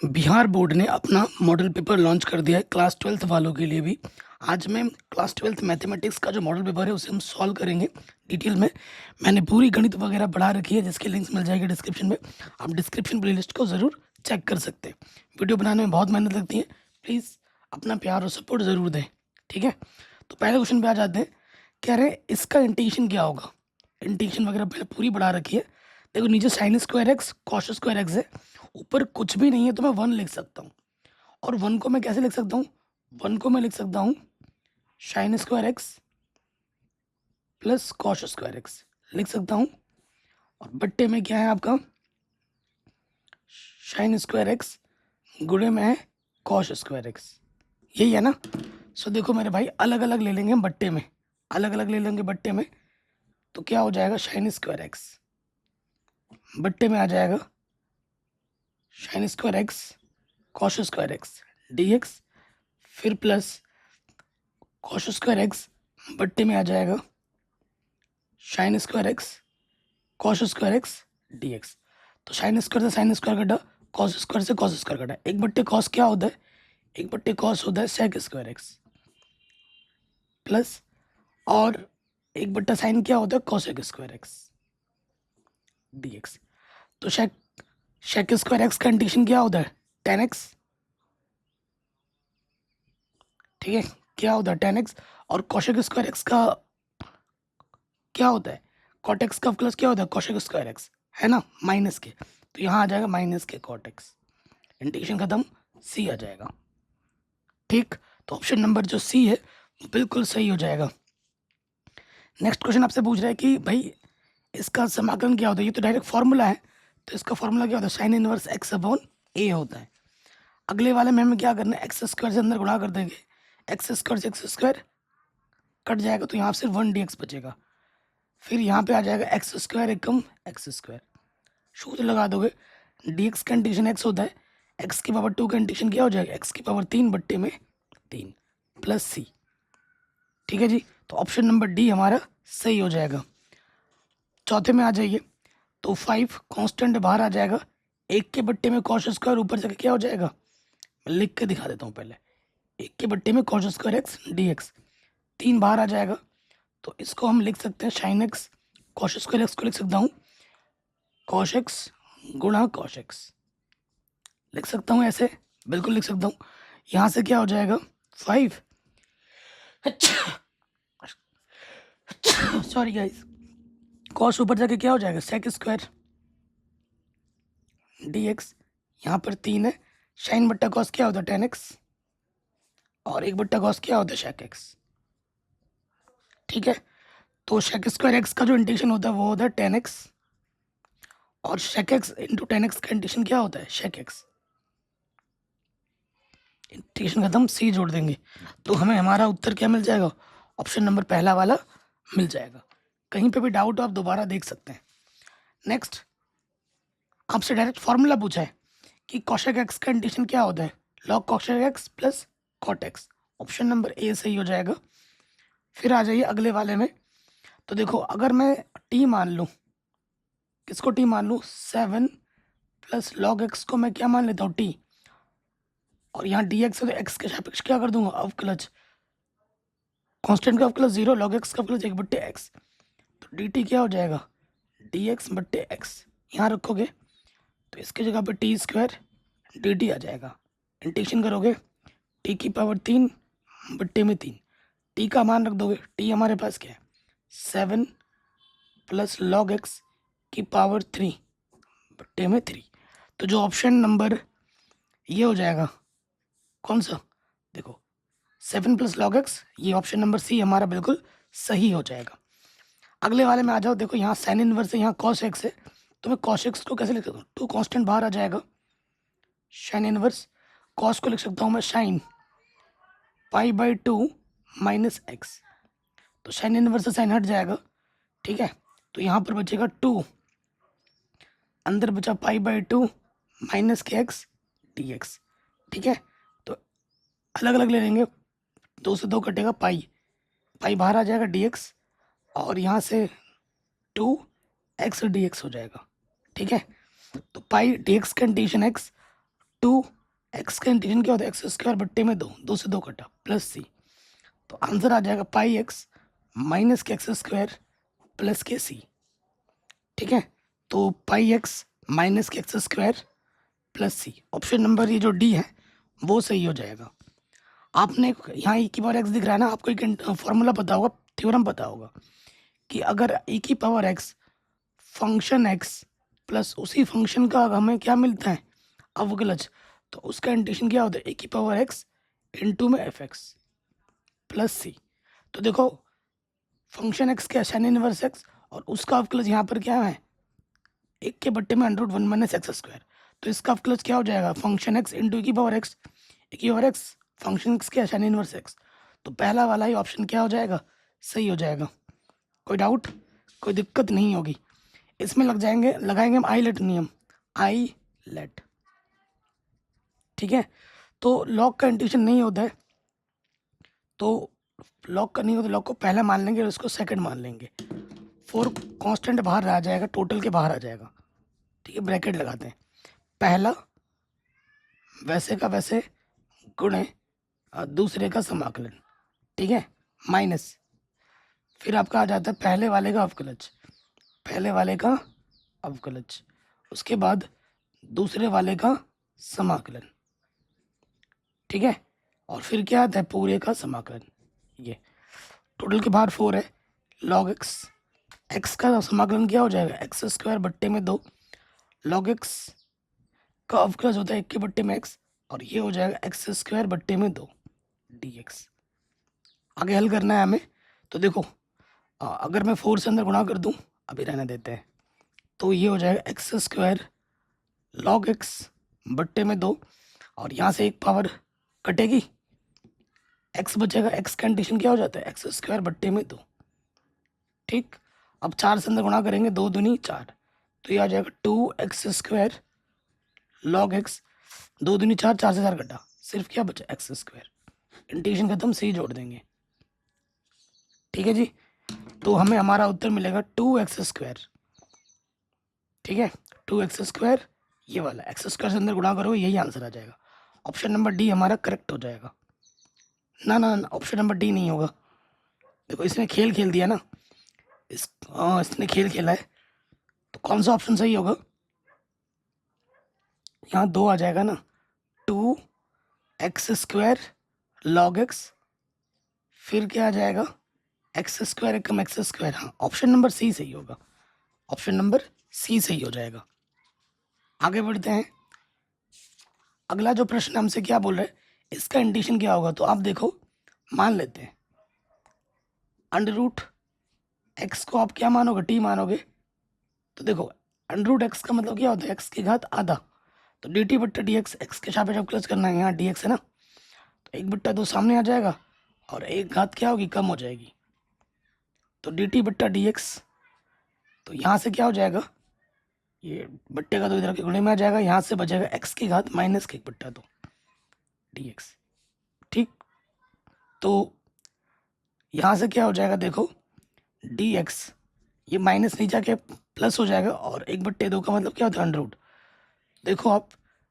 Bihar board ने अपना model paper launch कर दिया है क्लास ट्वेल्थ वालों के लिए भी। आज मैं क्लास ट्वेल्थ मैथमेटिक्स का जो मॉडल पेपर है उसे हम सॉल्व करेंगे डिटेल में। मैंने पूरी गणित वगैरह पढ़ा रखी है जिसकी लिंक्स मिल जाएगी डिस्क्रिप्शन में। आप डिस्क्रिप्शन प्लेलिस्ट को ज़रूर चेक कर सकते हैं। वीडियो बनाने में बहुत मेहनत लगती है, प्लीज़ अपना प्यार और सपोर्ट ज़रूर दें, ठीक है। तो पहले क्वेश्चन पे आ जाते हैं। कह रहे हैं इसका इंटीग्रेशन क्या होगा। इंटीग्रेशन वगैरह पहले पूरी पढ़ा रखी है। देखो नीचे sine square x cos square x है, ऊपर कुछ भी नहीं है तो मैं वन लिख सकता हूँ। और वन को मैं कैसे लिख सकता हूँ, वन को मैं लिख सकता हूँ sine square x plus cos square x लिख सकता हूँ। और बट्टे में क्या है आपका साइन स्क्वायर एक्स गुणे में है कॉस स्क्वायर एक्स, यही है ना। सो देखो मेरे भाई अलग अलग ले लेंगे हम बट्टे में, अलग अलग ले लेंगे बट्टे में। तो क्या हो जाएगा साइन स्क्वायर एक्स बट्टे में आ जाएगा sine square x cos square x D x, फिर प्लस कॉस स्क्वायर एक्स बट्टे में आ जाएगा sine square x cos square x D x. तो साइन स्क्वायर से साइन स्क्वायर कटा, कॉस स्क्वायर से कॉस स्क्वायर कटा। एक बट्टे कॉस क्या होता है, एक बट्टे कॉस होता है सेक स्क्वायर एक्स प्लस, और एक बट्टा साइन क्या होता है cosec square x D x. तो सेक स्क्वायर एक्स का इंटीग्रेशन क्या होता है टेन एक्स, ठीक है, क्या होता है टेन एक्स। और कॉशेक स्क्वायर एक्स का क्या होता है कॉट एक्स का प्लस क्या होता है कॉशेक स्क्वायर एक्स, है ना, माइनस के। तो यहाँ आ जाएगा माइनस के कॉट एक्स, इंटीग्रेशन खत्म, सी आ जाएगा, ठीक। तो ऑप्शन नंबर जो सी है वो बिल्कुल सही हो जाएगा। नेक्स्ट क्वेश्चन आपसे पूछ रहा है कि भाई इसका समाकलन क्या होता है। ये तो डायरेक्ट फॉर्मूला है, तो इसका फॉर्मूला क्या होता है साइन इनवर्स एक्स अपॉन ए होता है। अगले वाले में हमें क्या करना है एक्स स्क्वायर से अंदर गुणा कर देंगे, एक्स स्क्वायर से एक्स स्क्वायर कट जाएगा तो यहाँ सिर्फ वन डी एक्स बचेगा। फिर यहाँ पे आ जाएगा एक्स स्क्वायर एकम एक्स स्क्वायर, सूत्र लगा दोगे। डी एक्स का इंटीग्रेशन एक्स होता है, एक्स की पावर टू का इंटीग्रेशन क्या हो जाएगा एक्स की पावर तीन बट्टे में तीन प्लस सी, ठीक है जी। तो ऑप्शन नंबर डी हमारा सही हो जाएगा। चौथे में आ जाइए। तो फाइव कांस्टेंट बाहर आ जाएगा, एक के बट्टे में कॉस स्क्वायर ऊपर जाके क्या हो जाएगा, मैं लिख के दिखा देता हूँ पहले। एक के बट्टे में cos square x D x, तीन बाहर आ जाएगा तो इसको हम लिख सकते हैं sine x, cos square x को लिख सकता हूँ कॉस एक्स गुणा कॉस एक्स, लिख सकता हूँ ऐसे, बिल्कुल लिख सकता हूँ। यहाँ से क्या हो जाएगा फाइव, सॉरी गाइस, कॉस ऊपर जाके क्या हो जाएगा सेक स्क्वायर डी एक्स, यहाँ पर तीन है, साइन बट्टा कॉस क्या होता है टेन एक्स, और एक बट्टा कॉस क्या होता है शेक एक्स, ठीक है। तो शेक स्क्वायर एक्स का जो इंटीग्रेशन होता है वो होता है टेन एक्स, और shake x into ten x का इंटीग्रेशन क्या होता है शेक एक्स, इंटीग्रेशन खत्म, सी जोड़ देंगे तो हमें हमारा उत्तर क्या मिल जाएगा, ऑप्शन नंबर पहला वाला मिल जाएगा। कहीं पे भी डाउट हो आप दोबारा देख सकते हैं। नेक्स्ट आपसे डायरेक्ट फॉर्मूला पूछा है कि कॉशेक एक्स का इंटीग्रेशन क्या होता है log cosec x plus cot x, option number A सही हो जाएगा। फिर आ जाइए अगले वाले में। तो देखो अगर मैं टी मान लूँ, किसको टी मान लूँ, सेवन प्लस लॉग एक्स को मैं क्या मान लेता हूँ टी, और यहाँ डी एक्स है तो एक्स के सापेक्ष क्या कर दूंगा अवकलज, कांस्टेंट का अवकलज जीरो, लॉग एक्स का अवकलज एक बट्टे एक्स, तो डी टी क्या हो जाएगा डी एक्स बट्टे एक्स, यहाँ रखोगे तो इसकी जगह पे टी स्क्वायर डी टी आ जाएगा। इंटीग्रेशन करोगे टी की पावर तीन बट्टे में तीन, टी का मान रख दोगे, टी हमारे पास क्या है सेवन प्लस लॉग एक्स की पावर थ्री बट्टे में थ्री। तो जो ऑप्शन नंबर ये हो जाएगा कौन सा, देखो सेवन प्लस लॉग एक्स, ये ऑप्शन नंबर सी हमारा बिल्कुल सही हो जाएगा। अगले वाले में आ जाओ। देखो यहाँ साइन इनवर्स है, यहाँ कॉस एक्स है, तो मैं कॉस एक्स को कैसे लिख सकता हूँ, टू कांस्टेंट बाहर आ जाएगा, साइन इनवर्स कॉस को लिख सकता हूँ मैं sine pi by two minus x, तो साइन इनवर्स से साइन हट जाएगा, ठीक है। तो यहाँ पर बचेगा टू, अंदर बचा पाई बाई टू माइनस के एक्स डी एक्स, ठीक है। तो अलग अलग ले लेंगे, दो से दो कटेगा पाई, पाई बाहर आ जाएगा डी एक्स, और यहाँ से टू एक्स डी एक्स हो जाएगा, ठीक है। तो पाई डी एक्स का इंटीग्रेशन एक्स, टू एक्स का इंटीग्रेशन क्या होता है, एक्स स्क्वायर बट्टे में 2 से 2 कटा प्लस सी, तो आंसर आ जाएगा पाई एक्स माइनस के एक्स स्क्वायर प्लस के सी। ठीक है, तो पाई एक्स माइनस के एक्स स्क्वायर प्लस सी, ऑप्शन नंबर ये जो डी है वो सही हो जाएगा। आपने यहाँ e की पावर एक्स दिख रहा है ना, आपको एक फॉर्मूला पता होगा, थ्योरम पता होगा कि अगर e की power x function x plus उसी फंक्शन का हमें क्या मिलता है, अवकलज, तो उसका इंटीग्रेशन क्या होता है, e की पावर एक्स इंटू में एफ एक्स प्लस सी। तो देखो फंक्शन एक्स क्या साइन इनवर्स एक्स और उसका अवकलज यहाँ पर क्या है, 1 के बट्टे में under root 1 minus x square, तो इसका अवकलज क्या हो जाएगा, फंक्शन एक्स इंटू की पावर एक्स, e की पावर एक्स फंक्शन एक्स क्या साइन इनवर्स एक्स, तो पहला वाला ही ऑप्शन क्या हो जाएगा, सही हो जाएगा। कोई डाउट, कोई दिक्कत नहीं होगी। इसमें लगाएंगे हम आईलेट नियम, आई लेट। ठीक है, तो लॉग का इंटीग्रेशन नहीं होता है, तो लॉग का नहीं होता, लॉग को पहला मान लेंगे और उसको सेकंड मान लेंगे। 4 कांस्टेंट बाहर आ जाएगा, टोटल के बाहर आ जाएगा। ठीक है, ब्रैकेट लगाते हैं, पहला वैसे का वैसे गुणे दूसरे का समाकलन। ठीक है, माइनस, फिर आपका आ जाता है पहले वाले का अवकलज, पहले वाले का अवकलज, उसके बाद दूसरे वाले का समाकलन। ठीक है, और फिर क्या आता है, पूरे का समाकलन। ये टोटल के बाहर 4 है, लॉग एक्स, एक्स का समाकलन क्या हो जाएगा, एक्स स्क्वायर बट्टे में 2, लॉग एक्स का अवकलज होता है 1 के बट्टे में एक्स, और ये हो जाएगा एक्स स्क्वायर बट्टे में 2 डी एक्स। आगे हल करना है हमें, तो देखो अगर मैं 4 से अंदर गुणा कर दूं, अभी रहने देते हैं, तो ये हो जाएगा एक्स स्क्वायर लॉग एक्स बट्टे में 2, और यहाँ से एक पावर कटेगी, एक्स बचेगा, एक्स का इंटीग्रेशन क्या हो जाता है, एक्स स्क्वायर बट्टे में 2। ठीक, अब 4 से अंदर गुणा करेंगे, 2 दूनी 4, तो ये आ जाएगा 2 एक्स स्क्वायर लॉग एक्स, 2 दूनी 4, 4 से 4 कटा, सिर्फ क्या बचा, एक्स स्क्वायर, इंटीग्रेशन खत्म, सी जोड़ देंगे। ठीक है जी, तो हमें हमारा उत्तर मिलेगा 2 एक्स स्क्वायर। ठीक है, 2 एक्स स्क्वायर, ये वाला एक्स स्क्वायर से अंदर गुणा करो, यही आंसर आ जाएगा। ऑप्शन नंबर डी हमारा करेक्ट हो जाएगा। ना ना ना, ऑप्शन नंबर डी नहीं होगा। देखो इसने खेल दिया ना, इसने खेल खेला है, तो कौन सा ऑप्शन सही होगा, यहाँ 2 आ जाएगा ना, 2 एक्स स्क्वायर लॉग एक्स, फिर क्या आ जाएगा, एक्स स्क्वायर कम एक्स स्क्वायर। हाँ, ऑप्शन नंबर सी सही होगा, ऑप्शन नंबर सी सही हो जाएगा। आगे बढ़ते हैं, अगला जो प्रश्न हमसे क्या बोल रहे हैं, इसका इंटीग्रेशन क्या होगा, तो आप देखो, मान लेते हैं अंडर रूट एक्स को आप क्या मानोगे, टी मानोगे, तो देखो अंडर रूट एक्स का मतलब क्या होता है, एक्स की घात आधा, तो डी टी बट्टा डी एक्स, एक्स के सापेक्ष अवकलज करना है, यहाँ डी एक्स है ना, तो 1/2 सामने आ जाएगा और एक घात क्या होगी, कम हो जाएगी, तो डी टी बट्टा डी एक्स, तो यहाँ से क्या हो जाएगा, ये बट्टे का 2 इधर के गुणे में आ जाएगा, यहाँ से बचेगा एक्स की घात माइनस के 1/2 डी एक्स। ठीक, तो यहाँ से क्या हो जाएगा, देखो डी एक्स, ये माइनस नहीं जाके प्लस हो जाएगा, और 1/2 का मतलब क्या होता है, अंडर रूट। देखो आप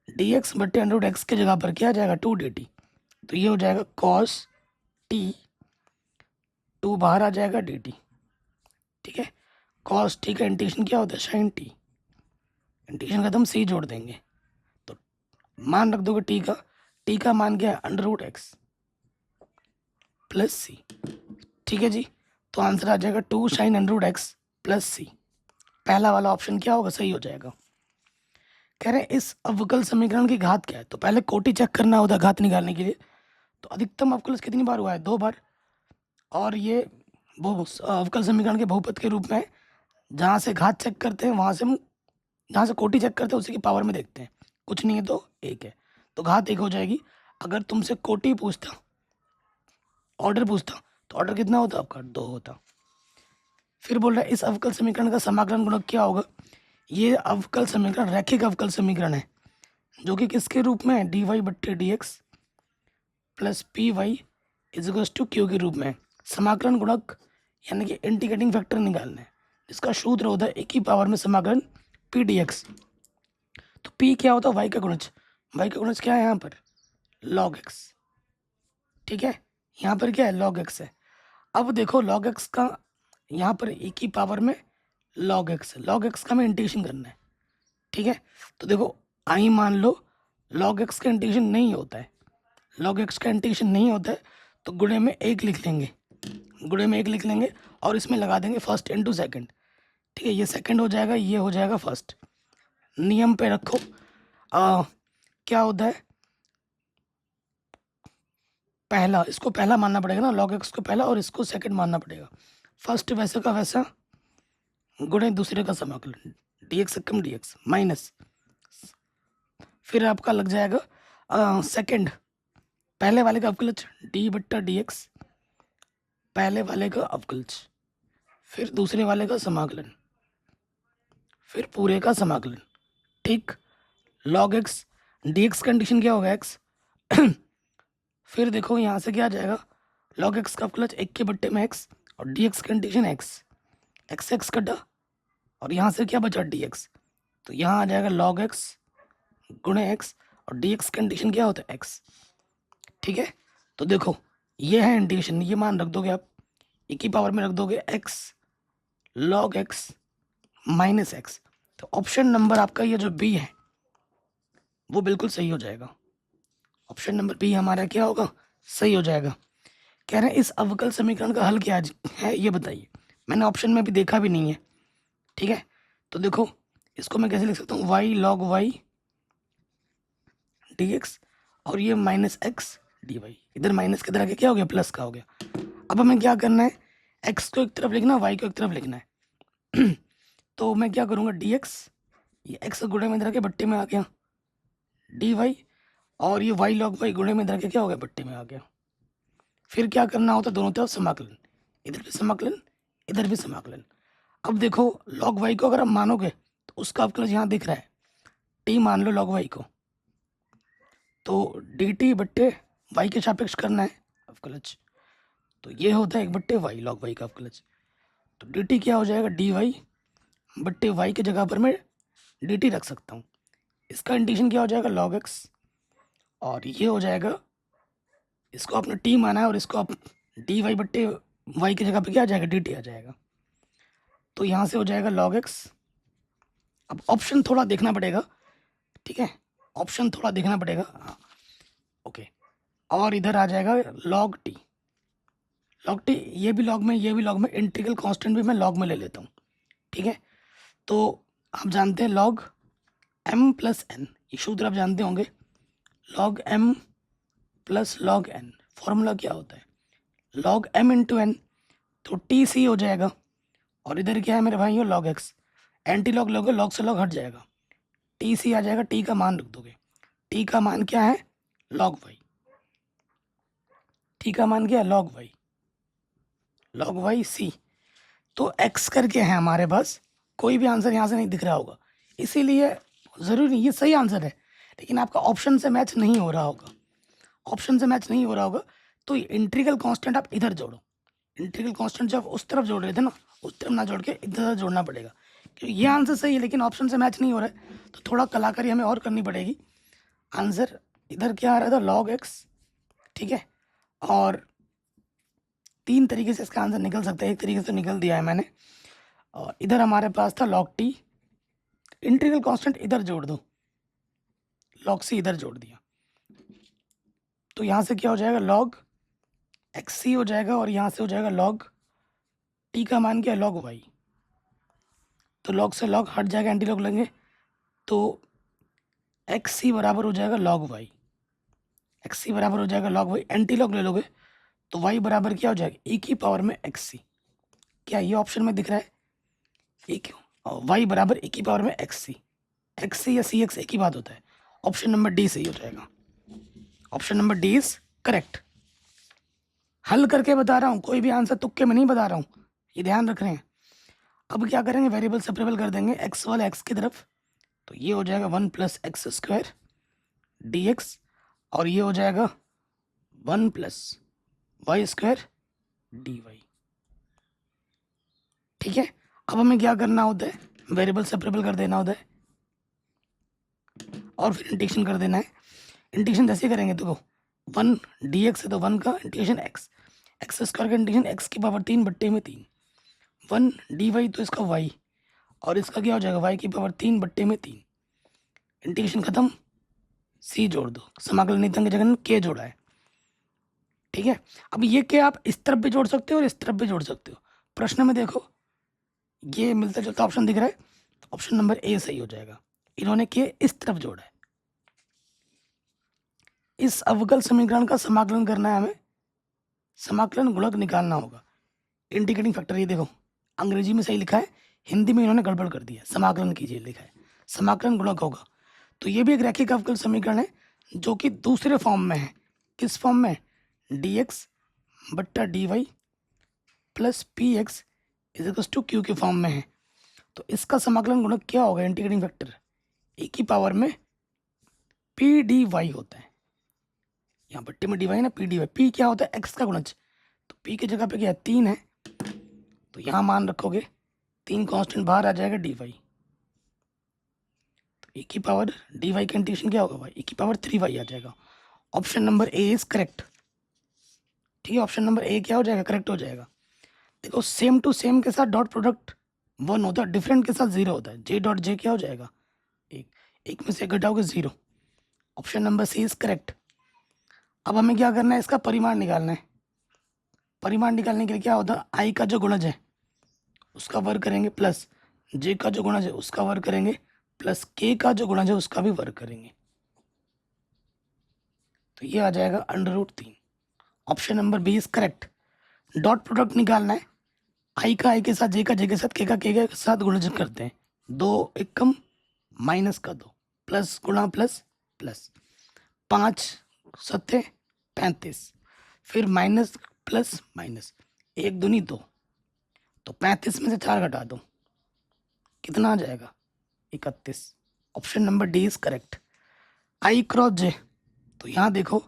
डी एक्स बट्टे अंडर रूट एक्स के जगह पर क्या आ जाएगा, 2 डी टी, तो ये हो जाएगा कॉस टी, 2 बाहर आ जाएगा डी टी। ठीक है, कॉस टी का इंटीग्रेशन क्या होता है, साइन टी, इंटीग्रेशन खत्म, सी जोड़ देंगे, तो मान रख दोगे टी का मान क्या है, under root x plus c. ठीक है जी, तो आंसर आ जाएगा 2 sine under root x plus c, पहला वाला ऑप्शन क्या होगा, सही हो जाएगा। कह रहे हैं इस अवकल समीकरण की घात क्या है, तो पहले कोटि चेक करना होता है घात निकालने के लिए, तो अधिकतम अवकलज कितनी बार हुआ है, 2 बार, और ये अवकल समीकरण के बहुपद के रूप में है, जहाँ से घात चेक करते हैं वहाँ से हम, जहाँ से कोटि चेक करते हैं उसी की पावर में देखते हैं, कुछ नहीं है तो 1 है, तो घात 1 हो जाएगी। अगर तुमसे कोटि पूछता, ऑर्डर पूछता, तो ऑर्डर कितना होता आपका, 2 होता। फिर बोल रहा है इस अवकल समीकरण का समाकलन गुणक क्या होगा, ये अवकल समीकरण रैखिक अवकल समीकरण है, जो कि किसके रूप में है, डी वाई बट्टे d x plus p y is to q के रूप में है। समाकलन गुणक यानी कि इंटीग्रेटिंग फैक्टर निकालना है, जिसका सूत्र होता है 1 की पावर में समाकलन पी डी एक्स। तो पी क्या होता है, वाई का गुणज, वाई का गुणज क्या है यहाँ पर, log x, ठीक है। यहाँ पर क्या है, log x है। अब देखो log x का यहाँ पर e की पावर में log x है, log x का हमें इंटीग्रेशन करना है, ठीक है। तो देखो आई मान लो log x का इंटीग्रेशन नहीं होता है, log x का इंटीग्रेशन नहीं होता है, तो गुणे में एक लिख लेंगे, गुणे में एक लिख लेंगे और इसमें लगा देंगे फर्स्ट इंटू सेकेंड, ठीक है। ये सेकंड हो जाएगा, ये हो जाएगा फर्स्ट। नियम पे रखो, क्या होता है, पहला, इसको पहला मानना पड़ेगा ना, log x को पहला और इसको सेकंड मानना पड़ेगा। फर्स्ट वैसे का वैसा गुणे दूसरे का समाकलन, dx कम dx माइनस, फिर आपका लग जाएगा सेकंड, पहले वाले का अवकलज d बट्टा dx, पहले वाले का अवकलज, फिर दूसरे वाले का समाकलन, फिर पूरे का समाकलन, ठीक। log x dx कंडीशन क्या होगा x फिर देखो यहाँ से क्या आ जाएगा, log x का अवकलज 1 के बट्टे में x और dx कंडीशन x, x कटा और यहाँ से क्या बचा dx, तो यहाँ आ जाएगा log x गुणे x और dx कंडीशन क्या होता है x, ठीक है। तो देखो ये है इंटीग्रेशन, ये मान रख दोगे आप, e की पावर में रख दोगे x log x minus x, तो ऑप्शन नंबर आपका ये जो बी है वो बिल्कुल सही हो जाएगा। ऑप्शन नंबर बी हमारा क्या होगा, सही हो जाएगा। कह रहे हैं इस अवकल समीकरण का हल क्या है ये बताइए, मैंने ऑप्शन में भी देखा भी नहीं है, ठीक है। तो देखो इसको मैं कैसे लिख सकता हूँ, y log y dx और ये माइनस एक्स dy, इधर माइनस की तरह क्या हो गया, प्लस का हो गया। अब हमें क्या करना है, x को एक तरफ लिखना, y को एक तरफ लिखना है तो मैं क्या करूँगा, dx, ये x गुणे में इधर के बट्टे में आ गया, dy और ये y log y गुणे में इधर के क्या हो गया, बट्टे में आ गया। फिर क्या करना होता है, दोनों तरफ समाकलन, इधर भी समाकलन, इधर भी समाकलन। अब देखो log y को अगर आप मानोगे तो उसका अवकलज यहाँ दिख रहा है, t मान लो log y को, तो dt बट्टे y के सापेक्ष करना है अवकलज, तो ये होता है 1 बट्टे y log y का अवकलज। तो dt क्या हो जाएगा, dy बट्टे y की जगह पर मैं dt रख सकता हूँ, इसका इंटीग्रेशन क्या हो जाएगा log x, और ये हो जाएगा, इसको आपने t माना है और इसको आप dy बट्टे y की जगह पे क्या आ जाएगा, dt आ जाएगा। तो यहाँ से हो जाएगा log x। अब ऑप्शन थोड़ा देखना पड़ेगा, ठीक है, ऑप्शन थोड़ा देखना पड़ेगा, हाँ ओके। और इधर आ जाएगा log t, ये भी log में, ये भी log में, इंटीग्रल कांस्टेंट भी मैं log में ले लेता हूँ, ठीक है। तो आप जानते हैं log m प्लस n, ये सूत्र आप जानते होंगे, log m plus log n, formula क्या होता है, log m इंटू n, तो टी सी हो जाएगा, और इधर क्या है मेरे भाई, log x, एंटी लॉग लोगे log से log हट जाएगा, टी सी आ जाएगा, टी का मान रख दोगे, टी का मान क्या है, log y, टी का मान क्या है, log y सी। तो x करके है हमारे पास, कोई भी आंसर यहाँ से नहीं दिख रहा होगा, इसीलिए ज़रूरी नहीं ये सही आंसर है, लेकिन आपका ऑप्शन से मैच नहीं हो रहा होगा, ऑप्शन से मैच नहीं हो रहा होगा, तो इंटीग्रल कांस्टेंट आप इधर जोड़ो, इंटीग्रल कांस्टेंट जब उस तरफ जोड़ रहे थे ना, उस तरफ ना जोड़ के इधर जोड़ना पड़ेगा, क्योंकि ये आंसर सही है लेकिन ऑप्शन से मैच नहीं हो रहा है, तो थोड़ा कलाकारी हमें और करनी पड़ेगी। आंसर इधर क्या आ रहा था, log x, ठीक है, और 3 तरीके से इसका आंसर निकल सकता है, एक तरीके से निकल दिया है मैंने, और इधर हमारे पास था log t, इंटीग्रल कांस्टेंट इधर जोड़ दो, log c इधर जोड़ दिया, तो यहाँ से क्या हो जाएगा, log xc हो जाएगा, और यहाँ से हो जाएगा log t का मान क्या है, log y, तो log से log हट जाएगा, एंटी लॉग लेंगे, तो xc बराबर हो जाएगा log y, xc बराबर हो जाएगा log y, एंटी लॉग ले लोगे तो y बराबर क्या हो जाएगा, e की पावर में xc, क्या ये ऑप्शन में दिख रहा है, ये क्यों, y बराबर e की पावर में xc, xc या cx एक ही बात होता है, ऑप्शन नंबर डी सही हो जाएगा, option number D is correct. हल करके बता रहा हूँ, कोई भी आंसर तुक्के में नहीं बता रहा हूँ, ये ध्यान रख रहे हैं। अब क्या करेंगे, वेरिएबल सेपरेबल कर देंगे, x वाले x की तरफ, तो ये हो जाएगा 1 प्लस एक्स स्क्वायर dx, और ये हो जाएगा 1 प्लस वाई स्क्वायर dy, ठीक है। अब हमें क्या करना होता है, वेरिएबल सेपरेबल कर देना होता है और फिर इंटीग्रेशन कर देना है। इंटीग्रेशन जैसे करेंगे देखो 1 dx है तो 1 का इंटीग्रेशन एक्स स्क्वायर का इंटीग्रेशन एक्स की पावर 3 बट्टे में 3, 1 dy तो इसका y और इसका क्या हो जाएगा y की पावर 3 बट्टे में 3, इंटीग्रेशन खत्म, c जोड़ दो, समाकलन नियतांक की जगह k जोड़ा है। ठीक है, अब ये k आप इस तरफ भी जोड़ सकते हो और इस तरफ भी जोड़ सकते हो। प्रश्न में देखो ये मिलता जुलता ऑप्शन दिख रहा है, तो ऑप्शन नंबर ए सही हो जाएगा। इन्होंने k इस तरफ जोड़ा है। इस अवकल समीकरण का समाकलन करना है हमें, समाकलन गुणक निकालना होगा। इंटीग्रेटिंग फैक्टर ये देखो अंग्रेजी में सही लिखा है, हिंदी में इन्होंने गड़बड़ कर दिया, समाकलन कीजिए लिखा है, समाकलन गुणक होगा। तो ये भी एक रैखिक अवकल समीकरण है जो कि दूसरे फॉर्म में है। किस फॉर्म में? dx बट्टा dy plus p x is equal to q के फॉर्म में है। तो इसका समाकलन गुणक क्या होगा? इंटीग्रेटिंग फैक्टर ए की पावर में पी डी वाई होता है। यहाँ बट्टे में डी वाई ना, पी डी वाई, पी क्या होता है? एक्स का गुणज। तो पी की जगह पे क्या है? 3 है, तो यहाँ मान रखोगे 3 कांस्टेंट बाहर आ जाएगा डी वाई। तो ए की पावर डी वाई का इंटीग्रेशन क्या होगा भाई? ए की पावर 3y आ जाएगा। Option number A is correct. ठीक है, ऑप्शन नंबर ए क्या हो जाएगा? करेक्ट हो जाएगा। देखो सेम टू सेम के साथ डॉट प्रोडक्ट 1 होता है, डिफरेंट के साथ 0 होता है। जे डॉट जे क्या हो जाएगा? एक में से घटाओगे 0। Option number C is correct. अब हमें क्या करना है? इसका परिमाण निकालना है। परिमाण निकालने के लिए क्या होता है? आई का जो गुणज है उसका वर्ग करेंगे, प्लस जे का जो गुणज है उसका वर्ग करेंगे, प्लस के का जो गुणज है उसका भी वर्ग करेंगे। तो ये आ जाएगा √3। Option number B is correct. Dot product निकालना है, आई का आई के साथ, जे का जे के साथ, के का के साथ गुणज करते हैं। 2 एकम माइनस का 2, प्लस गुणा प्लस प्लस, 5 सत्ते 35, फिर माइनस प्लस माइनस, 1 दूनी 2, तो 35 में से 4 घटा दो, कितना आ जाएगा? 31। Option number D is correct. I cross J, तो यहाँ देखो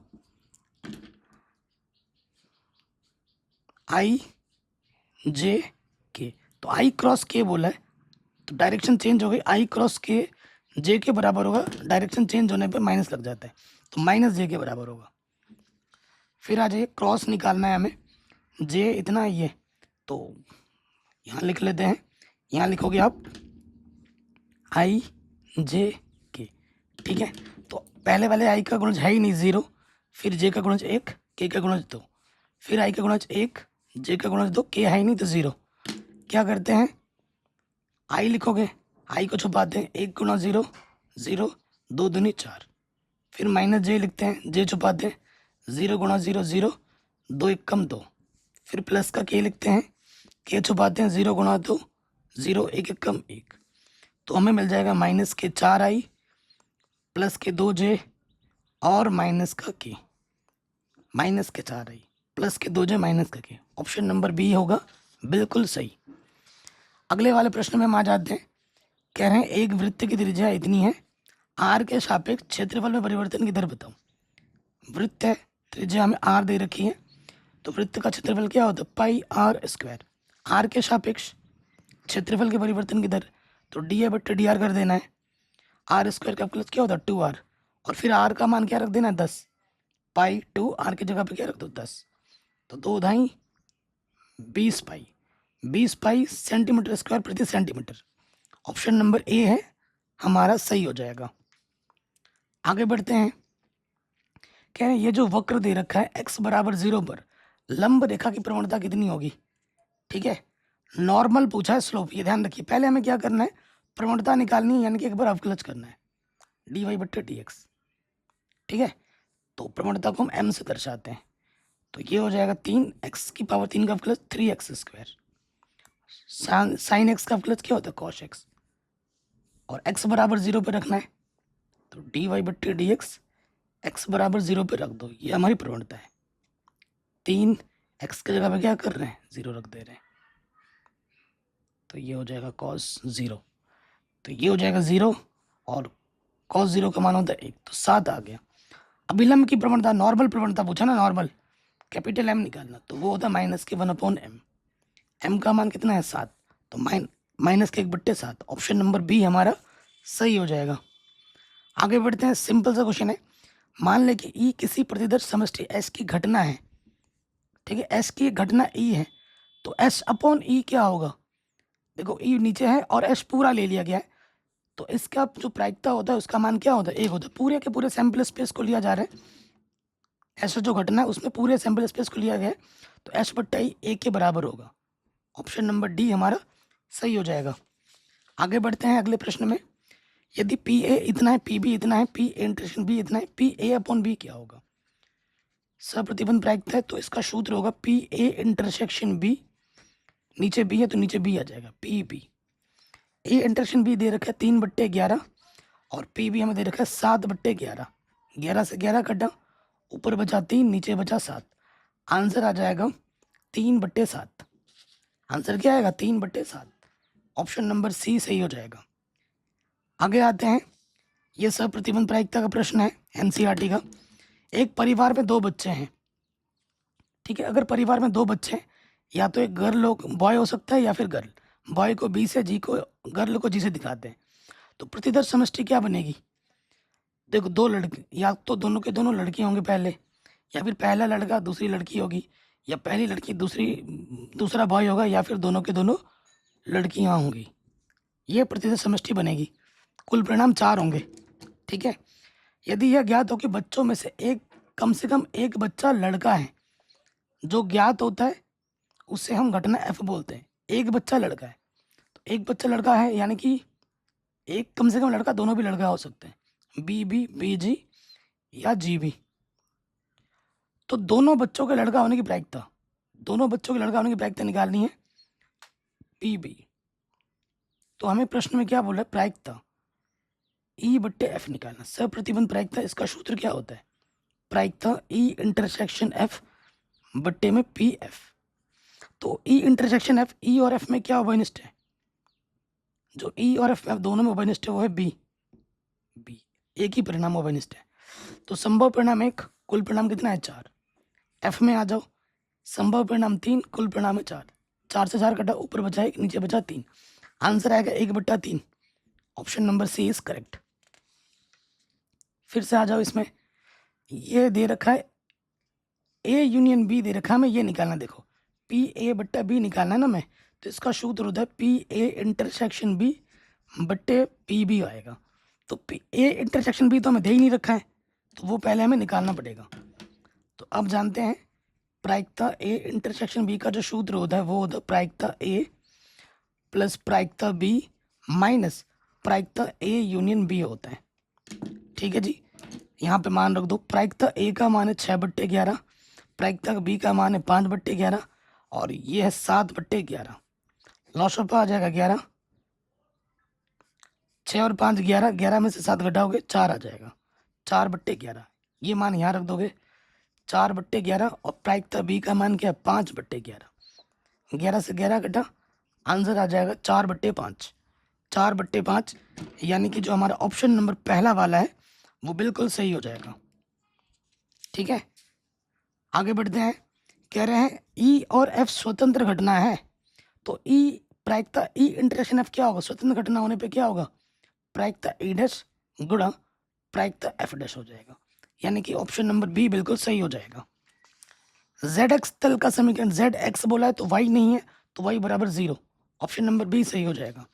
आई जे के, तो आई क्रॉस के बोला है तो डायरेक्शन चेंज हो गई, आई क्रॉस के जे के बराबर होगा, डायरेक्शन चेंज होने पे माइनस लग जाता है, तो माइनस जे के बराबर होगा। फिर आ जाइए क्रॉस निकालना है हमें, जे इतना ही है तो यहाँ लिख लेते हैं। यहाँ लिखोगे आप आई जे के। ठीक है, तो पहले वाले आई का गुणज है ही नहीं 0, फिर जे का गुणज 1, के का गुणज 2, फिर आई का गुणज 1, जे का गुणज 2, के है ही नहीं तो 0। क्या करते हैं? आई लिखोगे, आई को छुपाते हैं, 1 गुणा 0 0, 2 दूनी 4, फिर माइनस जे लिखते हैं, जे छुपाते हैं, 0 गुणा 0 0, 2 1 कम 2, फिर प्लस का के लिखते हैं, के छुपाते हैं, 0 गुणा 2 0, 1 1 कम 1, तो हमें मिल जाएगा माइनस के 4 आई प्लस के 2 जे और माइनस का के, माइनस के 4 आई प्लस के 2 जे माइनस का के। ऑप्शन नंबर बी होगा बिल्कुल सही। अगले वाले प्रश्न में हम आ जाते हैं। कह रहे हैं एक वृत्त की त्रिज्या इतनी है, आर के सापेक्ष क्षेत्रफल में परिवर्तन की दर बताओ। वृत्त है, त्रिज्या हमें आर दे रखी है, तो वृत्त का क्षेत्रफल क्या होता है? पाई आर स्क्वायर। आर के सापेक्ष क्षेत्रफल के परिवर्तन की दर, तो डी ए बट्टे डी आर कर देना है। आर स्क्वायर का प्लस क्या होता है? 2r, और फिर आर का मान क्या रख देना है? 10। पाई 2 आर की जगह पे क्या रख दो? 10, तो 2 ढाई 20 पाई, 20 पाई सेंटीमीटर स्क्वायर प्रति सेंटीमीटर। ऑप्शन नंबर ए है हमारा सही हो जाएगा। आगे बढ़ते हैं। कह रहे हैं ये जो वक्र दे रखा है x बराबर 0 पर लंब रेखा की प्रवणता कितनी होगी? ठीक है, नॉर्मल पूछा है, स्लोप, ये ध्यान रखिए। पहले हमें क्या करना है? प्रवणता निकालनी है, यानी कि एक बार अवकलज करना है, डी वाई बट्टे डी एक्स। ठीक है, तो प्रवणता को हम m से दर्शाते हैं, तो ये हो जाएगा 3x की पावर 3 का अवकलज 3x स्क्वायर। साइन x का अवकलज क्या होता है? cos x, और x बराबर 0 पे रखना है, तो डी वाई बट्टे डी एक्स बराबर 0 पे रख दो, ये हमारी प्रवणता है। 3x की जगह पे क्या कर रहे हैं? 0 रख दे रहे हैं, तो ये हो जाएगा cos 0, तो ये हो जाएगा 0, और cos 0 का मान होता है 1, तो 7 आ गया। अभिलंब की प्रवणता, नॉर्मल प्रवणता पूछा ना, नॉर्मल कैपिटल M निकालना, तो वो होता है माइनस के 1/m। m का मान कितना है? 7, तो माइनस के 1/7। ऑप्शन नंबर बी हमारा सही हो जाएगा। आगे बढ़ते हैं, सिंपल सा क्वेश्चन है। मान लें कि ई किसी प्रतिदर्श समष्टि एस की घटना है, ठीक है, एस की घटना ई है, तो एस अपॉन ई क्या होगा, देखो ई नीचे है और एस पूरा ले लिया गया है, तो इसका जो प्रायिकता होता है उसका मान क्या होता है, एक होता है। पूरे के पूरे सैंपल स्पेस को लिया जा रहा है, ऐसा जो घटना है उसमें पूरे सैंपल स्पेस को लिया गया है, तो एस बट्टा ई एक के बराबर होगा। ऑप्शन नंबर डी हमारा सही हो जाएगा। आगे बढ़ते हैं अगले प्रश्न में। यदि पी ए इतना है, पी बी इतना है, पी ए इंटरसेक्शन बी इतना है, पी ए अपॉन बी क्या होगा, सप्रतिबंध प्रायिकता है तो इसका सूत्र होगा पी ए इंटरसेक्शन बी, नीचे बी है तो नीचे बी आ जाएगा, P B. A intersection B दे रखा है 3/11 और पी बी हमें दे रखा है 7/11। 11 से 11 कटा, ऊपर बचा 3, नीचे बचा 7, आंसर आ जाएगा 3/7। आंसर क्या आएगा, 3/7। ऑप्शन नंबर सी सही हो जाएगा। आगे आते हैं, यह सब प्रतिबंध प्रायिकता का प्रश्न है एनसीईआरटी का। एक परिवार में 2 बच्चे हैं, ठीक है, अगर परिवार में 2 बच्चे हैं, या तो एक गर्ल बॉय हो सकता है या फिर गर्ल, बॉय को बी से, जी को, गर्ल को जी से दिखाते हैं, तो प्रतिदर्श समष्टि क्या बनेगी, देखो 2 लड़के, या तो दोनों के दोनों लड़के होंगे पहले, या फिर पहला लड़का दूसरी लड़की होगी, या पहली लड़की दूसरा बॉय होगा, या फिर दोनों के दोनों लड़कियां होंगी, ये प्रतिदर्श समष्टि बनेगी। कुल परिणाम 4 होंगे, ठीक है। यदि यह ज्ञात हो कि बच्चों में से कम से कम एक बच्चा लड़का है, जो ज्ञात होता है उससे हम घटना एफ बोलते हैं। एक बच्चा लड़का है, तो एक बच्चा लड़का है यानी कि एक कम से कम लड़का, दोनों भी लड़का हो सकते हैं, बी बी, बी जी या जी बी। तो दोनों बच्चों के लड़का होने की प्रायिकता, दोनों बच्चों के लड़का होने की प्रायिकता निकालनी है पी बी। तो हमें प्रश्न में क्या बोला है, प्रायिकता ई बट्टे एफ निकालना, सप्रतिबंध प्रायिकता, इसका सूत्र क्या होता है, प्रायिकता ई इंटरसेक्शन एफ बट्टे में पी एफ। तो ई इंटरसेक्शन एफ, ई और एफ में क्या उभयनिष्ठ है, जो ई और एफ दोनों में उभयनिष्ठ है वो है बी, बी एक ही परिणाम उभयनिष्ठ है। तो संभव परिणाम 1, कुल परिणाम कितना है 4। एफ में आ जाओ, संभव परिणाम 3, कुल परिणाम है 4, 4 से 4 कटा, ऊपर बचा 1, नीचे बचा 3, आंसर आएगा 1/3। Option number C is correct. फिर से आ जाओ, इसमें ये दे रखा है ए यूनियन बी दे रखा है, हमें ये निकालना, देखो पी ए बट्टा बी निकालना है ना मैं, तो इसका सूत्र होता है पी ए इंटरसेक्शन बी बट्टे पी बी आएगा। तो पी ए इंटरसेक्शन बी तो हमें दे ही नहीं रखा है, तो वो पहले हमें निकालना पड़ेगा। तो अब जानते हैं प्रायिकता ए इंटरसेक्शन बी का जो सूत्र होता है वो होता है प्रायिकता ए प्लस प्रायिकता बी माइनस प्रायिकता ए यूनियन बी होता है, ठीक है जी। यहाँ पे मान रख दो, प्रायिकता ए का मान है 6/11, प्रायिकता बी का मान है 5/11 और ये है 7/11। लॉस ऑफ आ जाएगा 11, 6 और 5 11, 11 में से 7 घटाओगे 4 आ जाएगा, 4/11। ये मान यहाँ रख दोगे 4/11 और प्रायिकता बी का मान क्या है 5/11, 11 से 11 घटा, आंसर आ जाएगा 4/5, 4/5, यानी कि जो हमारा ऑप्शन नंबर पहला वाला है वो बिल्कुल सही हो जाएगा, ठीक है। आगे बढ़ते हैं, कह रहे हैं ई और एफ स्वतंत्र घटना है, तो ई प्रायिकता ई इंटरसेक्शन एफ क्या होगा, स्वतंत्र घटना होने पे क्या होगा, प्रायिकता ई डैश गुणा प्रायिकता एफ डैश हो जाएगा, यानी कि ऑप्शन नंबर बी बिल्कुल सही हो जाएगा। जेड एक्स तल का समीकरण, जेड एक्स बोला है तो वाई नहीं है, तो वाई बराबर 0, ऑप्शन नंबर बी सही हो जाएगा।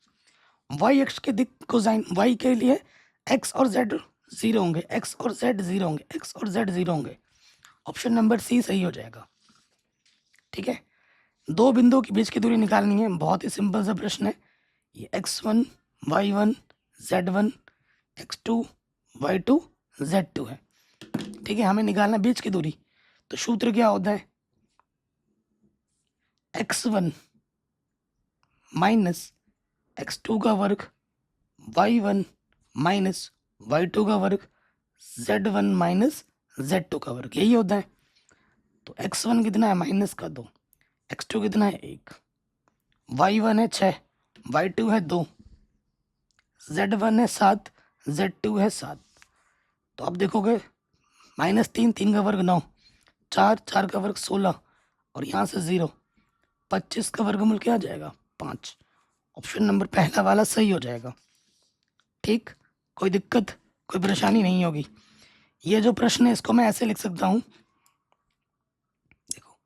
वाई एक्स के दिक कोसाइन, वाई के लिए एक्स और जेड 0 होंगे, एक्स और जेड 0 होंगे, एक्स और जेड 0 होंगे, ऑप्शन नंबर सी सही हो जाएगा, ठीक है। 2 बिंदुओं के बीच की दूरी निकालनी है, बहुत ही सिंपल सा प्रश्न है। ये x1 y1 z1 x2 y2 z2 है, ठीक है। हमें निकालना बीच की दूरी, तो सूत्र क्या होता है, x1 माइनस x2 का वर्ग, y1 माइनस y2 का वर्ग, z1 माइनस z2 का वर्ग, यही होता है। तो x1 कितना है माइनस का 2, x2 कितना है 1, y1 है 6, y2 है 2, z1 है 7, z2 है 7। तो अब देखोगे -3, 3 का वर्ग 9, 4, 4 का वर्ग 16 और यहाँ से 0, 25 का वर्गमूल क्या आ जाएगा 5, ऑप्शन नंबर पहला वाला सही हो जाएगा, ठीक। कोई दिक्कत, कोई परेशानी नहीं होगी। ये जो प्रश्न है इसको मैं ऐसे लिख सकता हूँ, देखो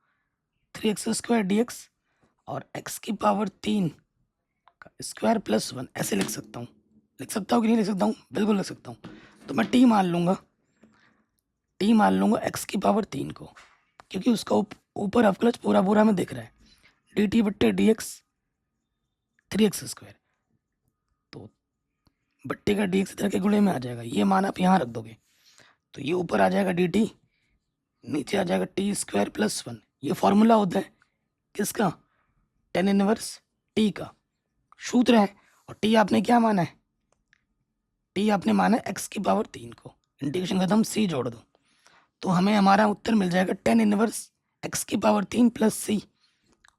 3x² dx और x की पावर 3 का स्क्वायर प्लस 1 ऐसे लिख सकता हूँ। लिख सकता हूँ कि नहीं लिख सकता हूँ? बिल्कुल लिख सकता हूँ। तो मैं t मान लूँगा x की पावर 3 को, क्योंकि उसका ऊपर अवकलज पूरा पूरा में दिख रहा है, dt बट्टे dx 3x²। तो बट्टे का dx इधर के गुणे में आ जाएगा, ये मान आप यहाँ रख दोगे तो ये ऊपर आ जाएगा dt, नीचे आ जाएगा t² प्लस 1। ये फॉर्मूला होता है किसका? tan इनवर्स t का सूत्र है। और t आपने क्या माना है? t आपने माना है x की पावर 3 को। इंटीग्रेशन खत्म, c जोड़ दो तो हमें हमारा उत्तर मिल जाएगा tan इनवर्स x की power 3 plus c।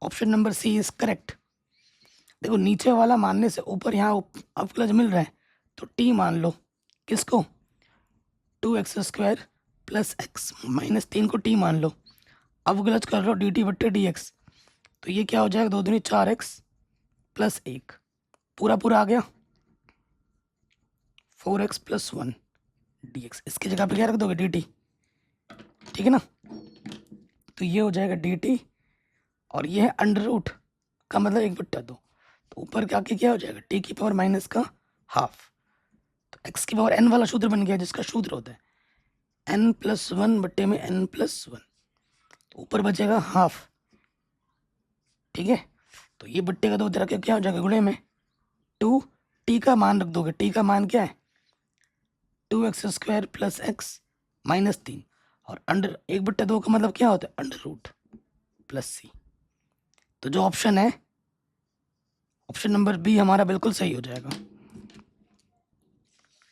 Option number C is correct. देखो नीचे वाला मानने से ऊपर यहाँ अवकलज मिल रहा है तो t मान लो किसको? 2x² प्लस x माइनस 3 को t मान लो, अवकलज कर लो dt बट्टे dx। तो ये क्या हो जाएगा? 2 दूनी 4x प्लस 1 पूरा पूरा आ गया 4x प्लस 1 dx। इसकी जगह पे क्या रख दोगे? dt, ठीक है ना? तो ये हो जाएगा dt और ये है अंडर रूट का मतलब 1/2। तो ऊपर के आके क्या हो जाएगा? t की पावर माइनस का हाफ। तो x की पावर n वाला सूत्र बन गया जिसका सूत्र होता है n प्लस 1 बट्टे में n प्लस 1। तो ऊपर बचेगा हाफ, ठीक है? तो ये बट्टे का 2 तरह के क्या हो जाएगा? गुणे में 2, t का मान रख दोगे, t का मान क्या है? 2x² प्लस x माइनस 3 और अंडर 1/2 का मतलब क्या होता है? अंडर रूट प्लस सी। तो जो ऑप्शन है ऑप्शन नंबर बी हमारा बिल्कुल सही हो जाएगा।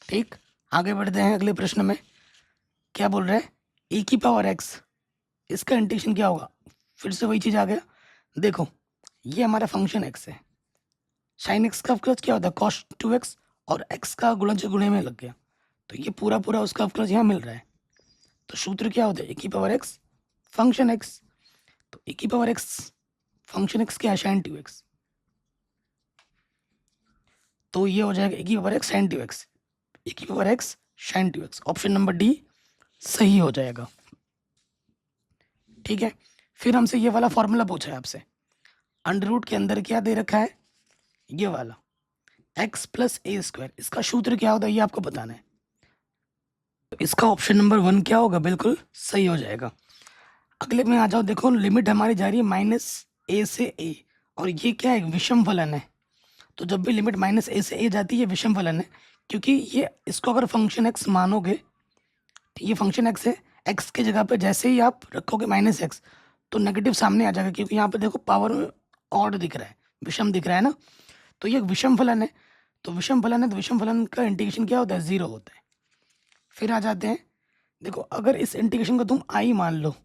ठीक, आगे बढ़ते हैं अगले प्रश्न में। क्या बोल रहे हैं? e की पावर x, इसका इंटीग्रेशन क्या होगा? फिर से वही चीज आ गया। देखो ये हमारा फंक्शन x है, साइन x का अवकलज क्या होता है? cos 2x और x का गुणज गुणे में लग गया तो ये पूरा पूरा उसका अवकलज यहाँ मिल रहा है। तो सूत्र क्या होता है? e की पावर x फंक्शन x। तो e की पावर x फंक्शन x क्या है? Sign 2x। तो ये हो जाएगा e की power x sine 2x, e की power x sine 2x। Option number D सही हो जाएगा। ठीक है, फिर हमसे ये वाला फॉर्मूला पूछा है आपसे, अंडर रूट के अंदर क्या दे रखा है? ये वाला x प्लस a²। इसका सूत्र क्या होता है ये आपको बताना है। तो इसका ऑप्शन नंबर 1 क्या होगा? बिल्कुल सही हो जाएगा। अगले में आ जाओ। देखो लिमिट हमारी जा रही है -a से a और ये क्या है? विषम फलन है। तो जब भी लिमिट -a से a जाती है विषम फलन है, क्योंकि ये इसको अगर फंक्शन x मानोगे तो ये फंक्शन x है, x की जगह पे जैसे ही आप रखोगे -x तो नेगेटिव सामने आ जाएगा, क्योंकि यहाँ पे देखो पावर ऑड दिख रहा है, विषम दिख रहा है ना। तो ये विषम फलन है, तो विषम फलन है तो विषम फलन का इंटीग्रेशन क्या होता है? 0 होता है। फिर आ जाते हैं, देखो अगर इस इंटीग्रेशन को तुम i मान लो,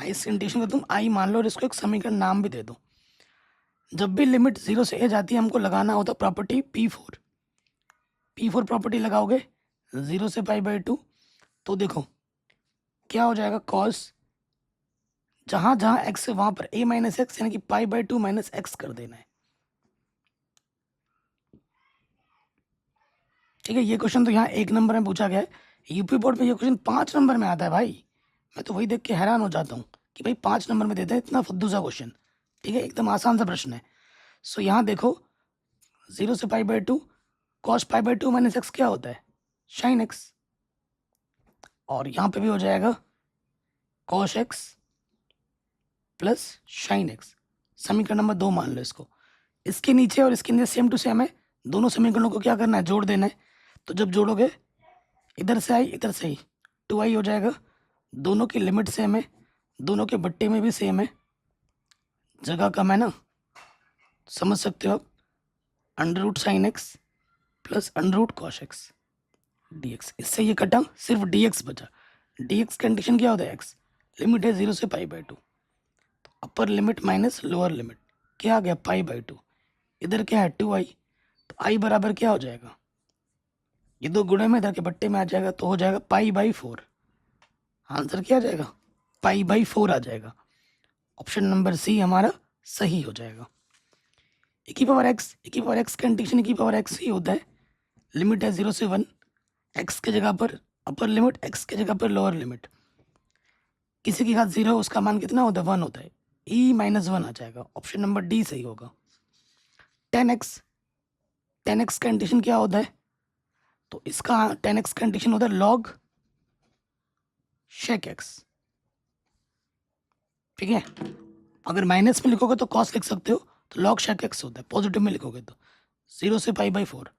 इस इंटीग्रेशन को तुम i मान लो और इसको एक समीकरण नाम भी दे दो। जब भी लिमिट 0 से a जाती है हमको लगाना होता है प्रॉपर्टी P4 प्रॉपर्टी लगाओगे 0 से π/2। तो देखो क्या हो जाएगा? cos जहां जहां x है वहां पर a माइनस एक्स यानी कि π/2 माइनस एक्स कर देना है। ठीक है, ये क्वेश्चन तो यहाँ 1 नंबर में पूछा गया है, यूपी बोर्ड में ये क्वेश्चन 5 नंबर में आता है भाई। मैं तो वही देख के हैरान हो जाता हूँ कि भाई 5 नंबर में देते हैं इतना फद्दू सा क्वेश्चन। ठीक है, एकदम आसान सा प्रश्न है। सो यहाँ देखो 0 से π/2 cos π/2 माइनस एक्स क्या होता है? Sine x. और यहाँ पे भी हो जाएगा cos x plus sine x. समीकरण नंबर 2 मान लो इसको। इसके नीचे और इसके नीचे सेम टू सेम है, दोनों समीकरणों को क्या करना है? जोड़ देना है। तो जब जोड़ोगे इधर से आई इधर से ही 2i हो जाएगा। दोनों की लिमिट सेम है, दोनों के बट्टे में भी सेम है, जगह कम है ना, समझ सकते हो आप। Under root sine x plus under root cos x dx। इससे ये कटा, सिर्फ dx बचा। dx कंडीशन क्या होता है? x लिमिट है 0 से π/2, upper limit minus lower limit क्या आ गया? π/2। इधर क्या है? 2i। तो i बराबर क्या हो जाएगा? ये दो गुणे में इधर के बट्टे में आ जाएगा तो हो जाएगा π/4। आंसर क्या आ जाएगा? π/4 आ जाएगा। ऑप्शन नंबर सी हमारा सही हो जाएगा। e की पावर x कंडीशन e की पावर x ही होता है। लिमिट है 0 से 1, x की जगह पर अपर लिमिट, एक्स की जगह पर लोअर लिमिट। किसी की घात 0 है, उसका मान कितना होता है? 1 होता है, e-1 आ जाएगा। ऑप्शन नंबर डी सही होगा। 10x, 10x का इंटीग्रेशन क्या होता है? तो इसका 10x का इंटीग्रेशन होता है लॉग शेक एक्स। ठीक है, अगर माइनस में लिखोगे तो कॉस लिख सकते हो, तो लॉग शेक एक्स होता है। पॉजिटिव में लिखोगे तो 0 से π/4।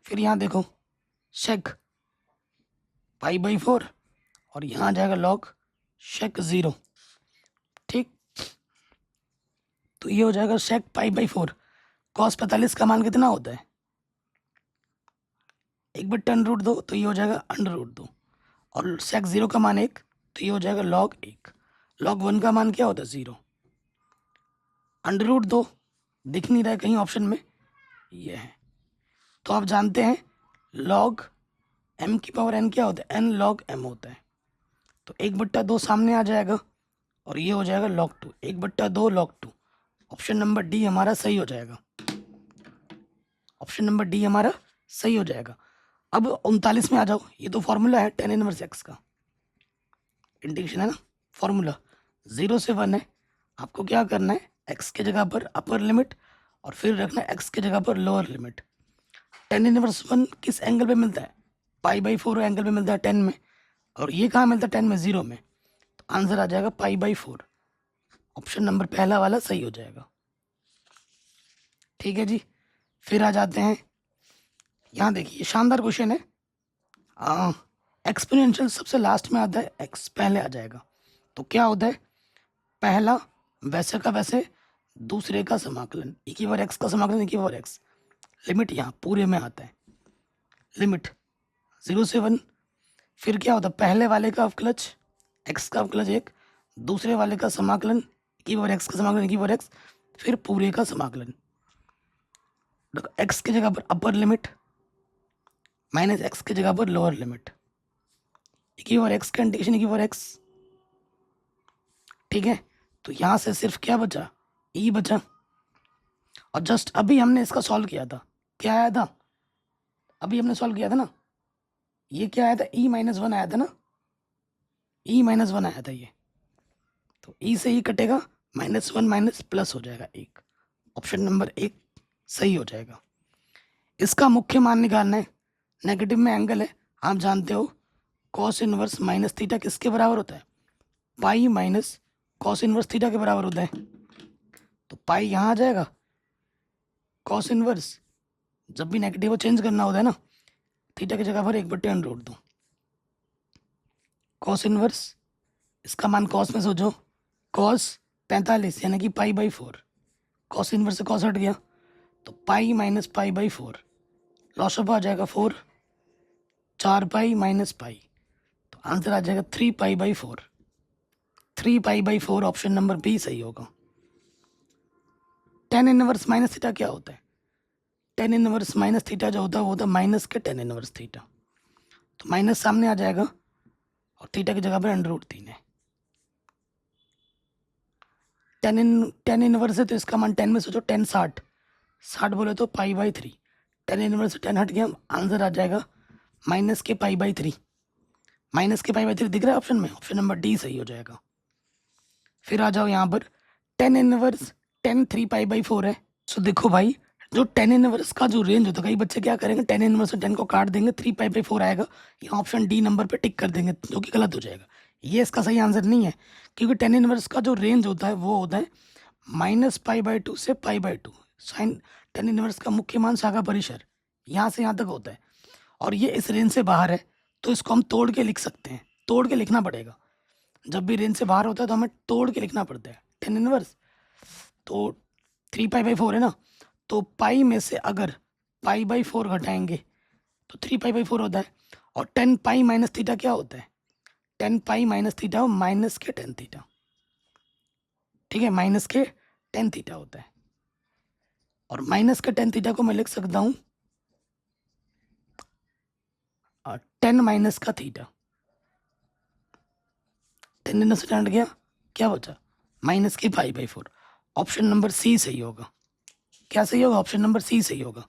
फिर यहाँ देखो शेक π/4 और यहाँ आ जाएगा लॉग शेक 0। ठीक, तो ये हो जाएगा शेक π/4। कॉस 45 का मान कितना होता है? 1/√2, तो ये हो जाएगा √2। और शेक 0 का मान 1, तो ये हो जाएगा लॉग 1। लॉग 1 का मान क्या होता है? 0। √2 दिख नहीं रहा है कहीं ऑप्शन में, ये है। तो आप जानते हैं लॉग m की पावर n क्या होता है? n log m होता है। तो 1/2 सामने आ जाएगा और ये हो जाएगा log 2, 1/2 log 2। Option number D हमारा सही हो जाएगा। ऑप्शन नंबर डी हमारा सही हो जाएगा। अब 39 में आ जाओ। ये तो फॉर्मूला है tan इनवर्स x का, इंटीग्रेशन है ना, फॉर्मूला 0 से 1 है। आपको क्या करना है? x की जगह पर अपर लिमिट और फिर रखना है x की जगह पर लोअर लिमिट। tan इनवर्स 1 किस एंगल पे मिलता है? π/4 एंगल पे मिलता है 10 में, और ये कहाँ मिलता है? 10 में, 0 में। तो आंसर आ जाएगा π/4। ऑप्शन नंबर पहला वाला सही हो जाएगा। ठीक है जी, फिर आ जाते हैं यहाँ। देखिए शानदार क्वेश्चन है। एक्सपोनेंशियल सबसे लास्ट में आता है, एक्स पहले आ जाएगा। तो क्या होता है? पहला वैसे का वैसे, दूसरे का समाकलन, e⁻x का समाकलन e⁻x। लिमिट यहाँ पूरे में आता है, लिमिट 0 से 1। फिर क्या होता है? पहले वाले का अवकलज x का अवकलज 1, दूसरे वाले का समाकलन e⁻x का समाकलन e⁻x, फिर पूरे का समाकलन। x की जगह पर अपर लिमिट माइनस x की जगह पर लोअर लिमिट, e⁻x का इंटीग्रेशन e⁻x। ठीक है, तो यहाँ से सिर्फ क्या बचा? e बचा। और जस्ट अभी हमने इसका सॉल्व किया था, क्या आया था? अभी हमने सॉल्व किया था ना, ये क्या आया था? e-1 आया था ना, e-1 आया था ये। तो e से ही कटेगा, -1 माइनस प्लस हो जाएगा 1। ऑप्शन नंबर 1 सही हो जाएगा। इसका मुख्य मान निकालना है। नेगेटिव में एंगल है, आप जानते हो कॉस इनवर्स माइनस थीटा किसके बराबर होता है? Pi minus cos inverse theta के बराबर होता है। तो पाई यहाँ आ जाएगा, कॉस इनवर्स जब भी नेगेटिव को चेंज करना होता है ना, थीटा की जगह पर 1/√2। कॉस इनवर्स, इसका मान कॉस में सोचो, कॉस 45 यानी कि π/4। कॉस इनवर्स से कॉस हट गया, तो पाई माइनस π/4, लॉस ऑफ आ जाएगा 4, 4π माइनस पाई। तो आंसर आ जाएगा 3π/4। 3π/4 ऑप्शन नंबर बी सही होगा। tan इनवर्स माइनस थीटा क्या होता है? tan इनवर्स माइनस थीटा जो होता है वो होता है माइनस के tan इनवर्स थीटा। तो माइनस सामने आ जाएगा और थीटा की जगह पर √3 है। tan इनवर्स है तो इसका मान 10 में सोचो, 10 60 बोले तो π/3। tan इनवर्स से 10 हट गया, आंसर आ जाएगा माइनस के π/3। माइनस के π/3 दिख रहा है ऑप्शन में, ऑप्शन नंबर डी सही हो जाएगा। फिर आ जाओ यहाँ पर tan इनवर्स, tan 3π/4 है। सो देखो भाई, जो tan इनवर्स का जो रेंज होता है, कई बच्चे क्या करेंगे, tan इनवर्स से 10 को काट देंगे, 3π/4 आएगा, यहाँ ऑप्शन डी नंबर पे टिक कर देंगे, जो कि गलत हो जाएगा। ये इसका सही आंसर नहीं है, क्योंकि tan इनवर्स का जो रेंज होता है वो होता है -π/2 से π/2। साइन tan इनवर्स का मुख्य मान शाखा परिसर यहाँ से यहाँ तक होता है, और ये इस रेंज से बाहर है, तो इसको हम तोड़ के लिख सकते हैं। तोड़ के लिखना पड़ेगा, जब भी रेंज से बाहर होता है तो हमें तोड़ के लिखना पड़ता है tan इनवर्स। तो 3π/4 है ना, तो पाई में से अगर π/4 घटाएंगे तो 3π/4 होता है। और 10 पाई माइनस थीटा क्या होता है? 10 पाई माइनस थीटा और माइनस के tan थीटा। ठीक है, माइनस के tan थीटा होता है, और माइनस के tan थीटा को मैं लिख सकता हूँ 10 माइनस का थीटा। 10 इनवर्स से 10 हट गया, क्या बचा? माइनस के π/4। ऑप्शन नंबर सी सही होगा। क्या सही होगा? ऑप्शन नंबर सी सही होगा।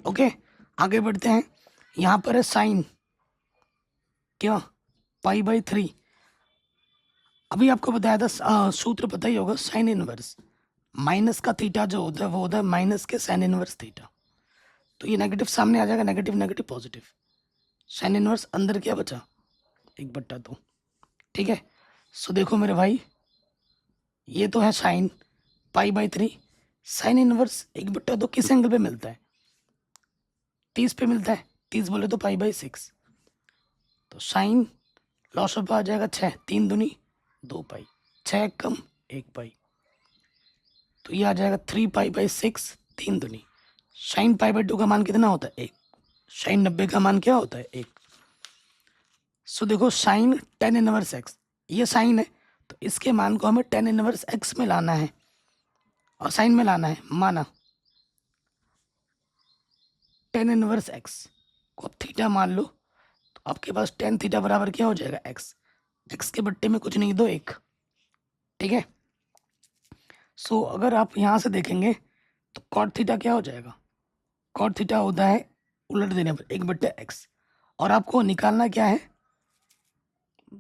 ओके, आगे बढ़ते हैं। यहाँ पर है साइन क्या, पाई बाई 3। अभी आपको बताया था सूत्र पता ही होगा, साइन इनवर्स माइनस का थीटा जो होता है वो होता है माइनस के साइन इनवर्स थीटा। तो ये नेगेटिव सामने आ जाएगा, negative negative positive, sine inverse अंदर क्या बचा, 1/2। ठीक है। सो देखो मेरे भाई, ये तो है sine pi by 3, sine inverse 1/2 किस एंगल पे मिलता है, 30 पे मिलता है, 30 बोले तो पाई बाई 6। तो साइन लॉस ऑफ आ जाएगा 6, 3 दूनी 2 पाई, 6 कम 1 पाई, तो ये आ जाएगा 3 पाई बाई 6, 3 दूनी। साइन पाई बाई 2 का मान कितना होता है 1, साइन 90 का मान क्या होता है 1। सो देखो साइन टेन इनवर्स एक्स, ये साइन है तो इसके मान को हमें टेन इनवर्स एक्स में लाना है और साइन में लाना है। माना टेन इनवर्स एक्स को अब थीटा मान लो, तो आपके पास टेन थीटा बराबर क्या हो जाएगा एक्स, एक्स के बट्टे में कुछ नहीं दो 1। ठीक है। सो अगर आप यहाँ से देखेंगे तो कॉट थीटा क्या हो जाएगा, कॉट थीटा होता है उलट देने पर 1/x, और आपको निकालना क्या है,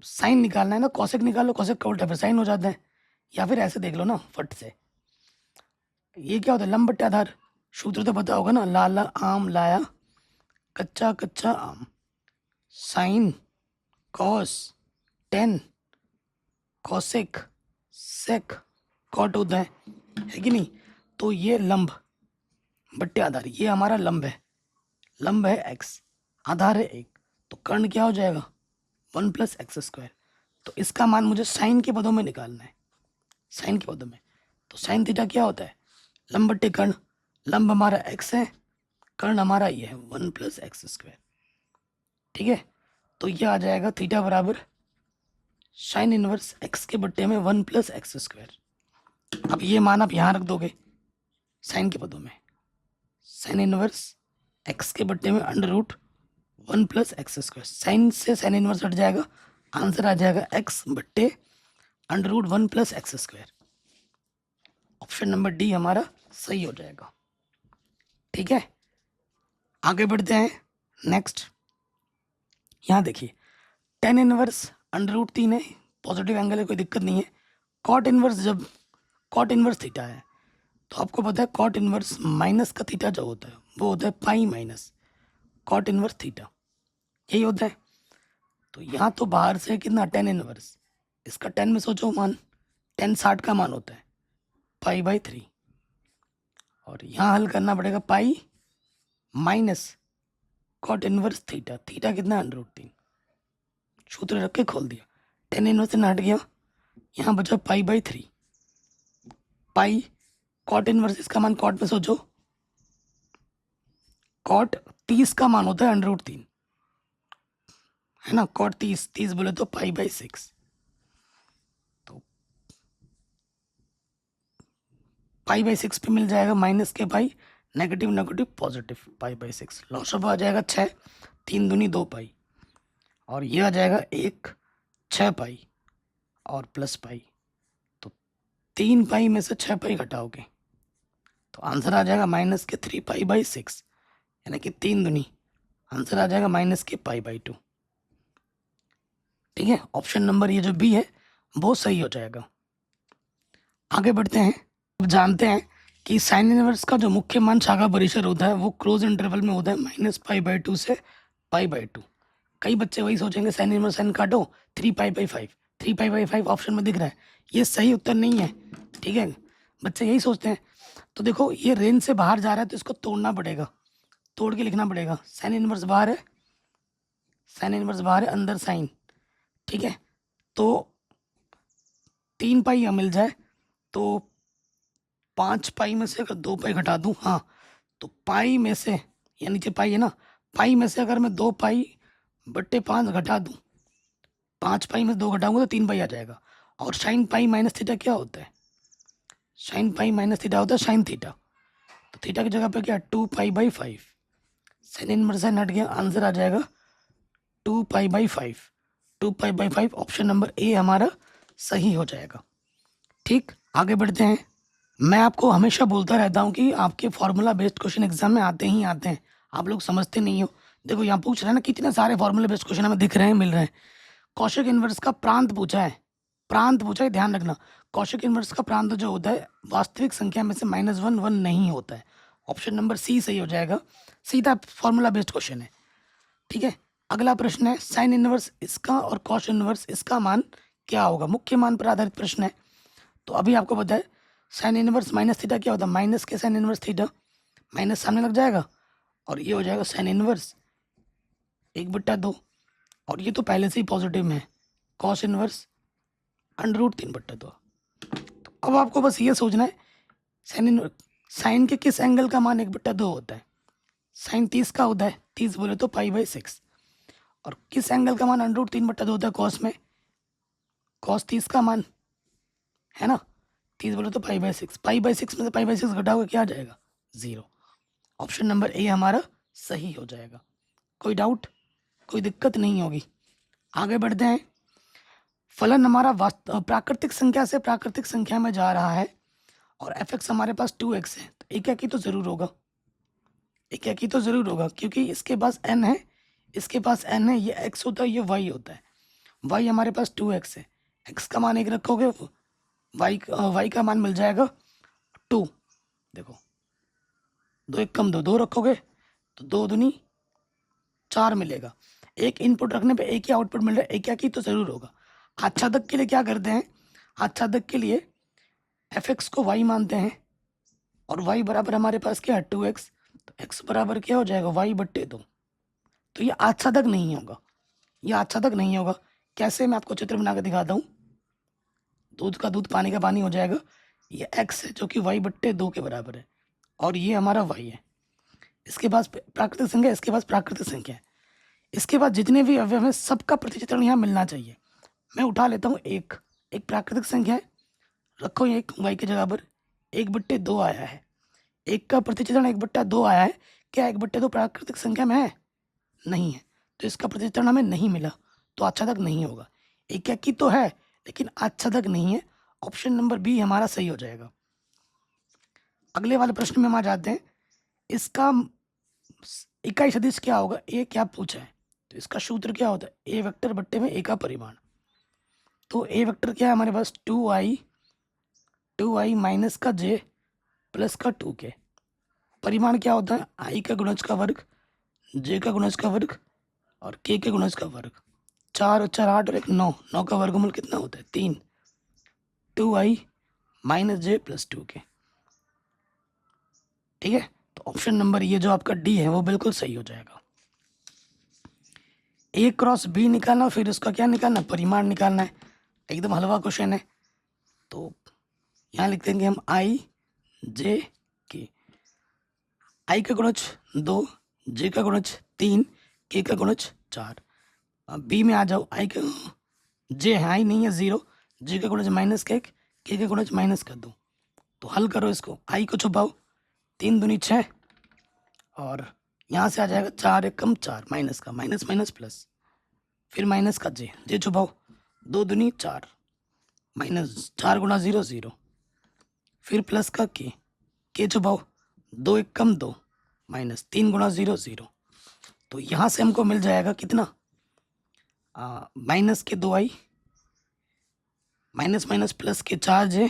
साइन निकालना है ना, कॉसेक निकालो, कॉसेक का उल्टा फिर साइन हो जाता है, या फिर ऐसे देख लो ना फट से, ये क्या होता है लंब बट्टे आधार, सूत्र तो पता होगा ना, लाला आम लाया कच्चा कच्चा आम, sine cos tan cosec sec cot होता है कि नहीं। तो ये लंब बट्टे आधार, ये हमारा लंब है एक्स, आधार है 1, तो कर्ण क्या हो जाएगा 1 + x²। तो इसका मान मुझे साइन के पदों में निकालना है, साइन के पदों में। तो साइन थीटा क्या होता है लंब बट्टे कर्ण, लंब हमारा x है, कर्ण हमारा ये है 1 + x²। ठीक है। तो ये आ जाएगा थीटा बराबर साइन इनवर्स x के बट्टे में 1 + x²। अब ये मान आप यहाँ रख दोगे साइन के पदों में, साइन इनवर्स x के बट्टे में √1 + x², साइन से साइन इनवर्स हट जाएगा, आंसर आ जाएगा x बट्टे √1 + x²। ऑप्शन नंबर डी हमारा सही हो जाएगा। ठीक है, आगे बढ़ते हैं। नेक्स्ट यहाँ देखिए, टेन इनवर्स √3 है, पॉजिटिव एंगल है, कोई दिक्कत नहीं है। कॉट इनवर्स, जब कॉट इनवर्स थीटा है तो आपको पता है कॉट इनवर्स माइनस का थीटा जो होता है वो होता है pi minus cot inverse theta, यही होता है। तो यहाँ तो बाहर से कितना टेन इनवर्स, इसका 10 में सोचो मान, 10 60 का मान होता है पाई बाई 3, और यहाँ हल करना पड़ेगा pi minus cot inverse theta, theta कितना √3, सूत्र रख के खोल दिया, 10 इनवर्स से हट गया, यहाँ बचा pi by 3, pi cot inverse, इसका मान कॉट में सोचो, कॉट 30 का मान होता है √3 है ना, कॉट 30 बोले तो पाई बाई 6, तो पाई बाई 6 पे मिल जाएगा माइनस के pi, negative negative positive, pi by 6 log of आ जाएगा 6, 3 दूनी 2 पाई, और ये आ जाएगा 1 6 पाई और प्लस पाई, तो 3 पाई में से 6 पाई घटाओगे तो आंसर आ जाएगा माइनस के 3 पाई बाई 6, यानी कि 3 दूनी, आंसर आ जाएगा माइनस के पाई बाई 2। ठीक है, ऑप्शन नंबर ये जो बी है वो सही हो जाएगा। आगे बढ़ते हैं। अब जानते हैं कि साइन इनवर्स का जो मुख्य मान शाखा परिसर होता है वो क्लोज इंटरवल में होता है -π/2 से π/2। कई बच्चे वही सोचेंगे साइन इनवर्स साइन काटो 3π/5, 3π/5 ऑप्शन में दिख रहा है, ये सही उत्तर नहीं है। ठीक है, बच्चे यही सोचते हैं। तो देखो ये रेंज से बाहर जा रहा है तो इसको तोड़ना पड़ेगा, तोड़ के लिखना पड़ेगा, साइन इनवर्स बाहर है, साइन इनवर्स बाहर है, अंदर साइन। ठीक है, तो 3 पाई मिल जाए तो 5 पाई में से अगर 2 पाई घटा दूँ, हाँ तो पाई में से, या नीचे पाई है ना, पाई में से अगर मैं 2 पाई बट्टे 5 घटा दूँ, 5 पाई में से 2 घटाऊंगा तो 3 पाई आ जाएगा। और साइन पाई माइनस थीटा क्या होता है, साइन पाई माइनस थीटा होता है साइन थीटा, तो थीटा की जगह पे क्या 2π/5, साइन इनवर्स साइन हट गया, आंसर आ जाएगा 2π/5, 2π/5 ऑप्शन नंबर ए हमारा सही हो जाएगा। ठीक, आगे बढ़ते हैं। मैं आपको हमेशा बोलता रहता हूँ कि आपके फॉर्मूला बेस्ड क्वेश्चन एग्जाम में आते ही आते हैं, आप लोग समझते नहीं हो। देखो यहाँ पूछ रहा है ना, कितने सारे फॉर्मूले बेस्ड क्वेश्चन हमें दिख रहे हैं, मिल रहे हैं। कौशिक इनवर्स का प्रांत पूछा है, प्रांत पूछा है, ध्यान रखना। कौशिक इनवर्स का प्रांत जो होता है वास्तविक संख्या में से -1 1 नहीं होता है। ऑप्शन नंबर सी सही हो जाएगा, सीधा फॉर्मूला बेस्ड क्वेश्चन है। ठीक है, अगला प्रश्न है साइन इनवर्स इसका और कॉस इनवर्स इसका मान क्या होगा। मुख्य मान पर आधारित प्रश्न है। तो अभी आपको पता है साइन इनवर्स माइनस थीटा क्या होता है, माइनस के साइन इनवर्स थीटा, माइनस सामने लग जाएगा और ये हो जाएगा साइन इनवर्स 1/2, और ये तो पहले से ही पॉजिटिव में है, कॉस इनवर्स √3/2। तो अब आपको बस ये सोचना है साइन के किस एंगल का मान 1/2 होता है। साइन 30 का होता है, 30 बोले तो π/6, और किस एंगल का मान √3/2 होता है कॉस में, कॉस 30 का मान है ना, 30 बोले तो π/6, π/6 में से π/6 घटाओगे क्या आ जाएगा, 0। ऑप्शन नंबर ए हमारा सही हो जाएगा। कोई डाउट, कोई दिक्कत नहीं होगी। आगे बढ़ते हैं। फलन हमारा प्राकृतिक संख्या से प्राकृतिक संख्या में जा रहा है और fx हमारे पास 2x है, तो एक ही तो जरूर होगा, एक ही तो जरूर होगा, क्योंकि इसके पास n है, इसके पास n है, ये x होता है, ये y होता है। y हमारे पास 2x है, x का मान 1 रखोगे, y का मान मिल जाएगा 2। देखो 2 1 कम 2 रखोगे तो 2 दूनी 4 मिलेगा। एक इनपुट रखने पे एक ही आउटपुट मिल रहा है, एक ही तो जरूर होगा। आच्छादक के लिए क्या करते हैं, आच्छादक के लिए fx को y मानते हैं और y बराबर हमारे पास क्या है 2x, तो x बराबर क्या हो जाएगा y/2। तो ये आच्छादक नहीं होगा, ये आच्छादक नहीं होगा। कैसे, मैं आपको चित्र बना के दिखाता हूँ। दूध का दूध पानी का पानी हो जाएगा। ये x है जो कि y/2 के बराबर है और ये हमारा y है। इसके पास प्राकृतिक संख्या, इसके पास प्राकृतिक संख्या है। इसके बाद जितने भी अवयव हैं सबका प्रतिचित्रण यहाँ मिलना चाहिए। मैं उठा लेता हूँ एक प्राकृतिक संख्या है, रखो ये एक y की जगह पर 1/2 आया है, एक का प्रतिचित्रण 1/2 आया है। क्या 1/2 प्राकृतिक संख्या में है, नहीं है, तो इसका प्रतिचित्रण हमें नहीं मिला, तो आच्छादक नहीं होगा। एक की तो है लेकिन आच्छादक नहीं है। ऑप्शन नंबर बी हमारा सही हो जाएगा। अगले वाले प्रश्न में हम आ जाते हैं। इसका इकाई सदिश क्या होगा, ए क्या पूछा है, तो इसका सूत्र क्या होता है, ए वेक्टर बट्टे में ए का परिमाण। तो ए वेक्टर क्या है हमारे पास 2i माइनस का j प्लस का 2k। परिमाण क्या होता है, i का गुणज का वर्ग, j का गुणज का वर्ग और k के गुणज का वर्ग। 4 और 4 8 और 1 9, 9 का वर्गमूल कितना होता है 3, 2i minus j plus 2k। ठीक है, तो ऑप्शन नंबर ये जो आपका डी है वो बिल्कुल सही हो जाएगा। ए क्रॉस बी निकालना, फिर उसका क्या निकालना, परिमाण निकालना है। एकदम हलवा क्वेश्चन है। तो यहाँ लिख देंगे हम i j k, i का गुणज 2, j का गुणज 3, k का गुणज 4। अब बी में आ जाओ, i का j है, i नहीं है 0, j का गुणज -1, k का गुणज -2। तो हल करो इसको, i को छुपाओ, 3 दूनी 6 और यहाँ से आ जाएगा 4 1 कम 4, माइनस का माइनस माइनस प्लस, फिर माइनस का जे छुपाओ, 2 दूनी 4, माइनस 4 गुणा 0 0, फिर प्लस का के छुपाओ, 2 1 कम 2, माइनस 3 गुणा 0 0। तो यहाँ से हमको मिल जाएगा कितना, माइनस के 2i, माइनस माइनस प्लस के 4j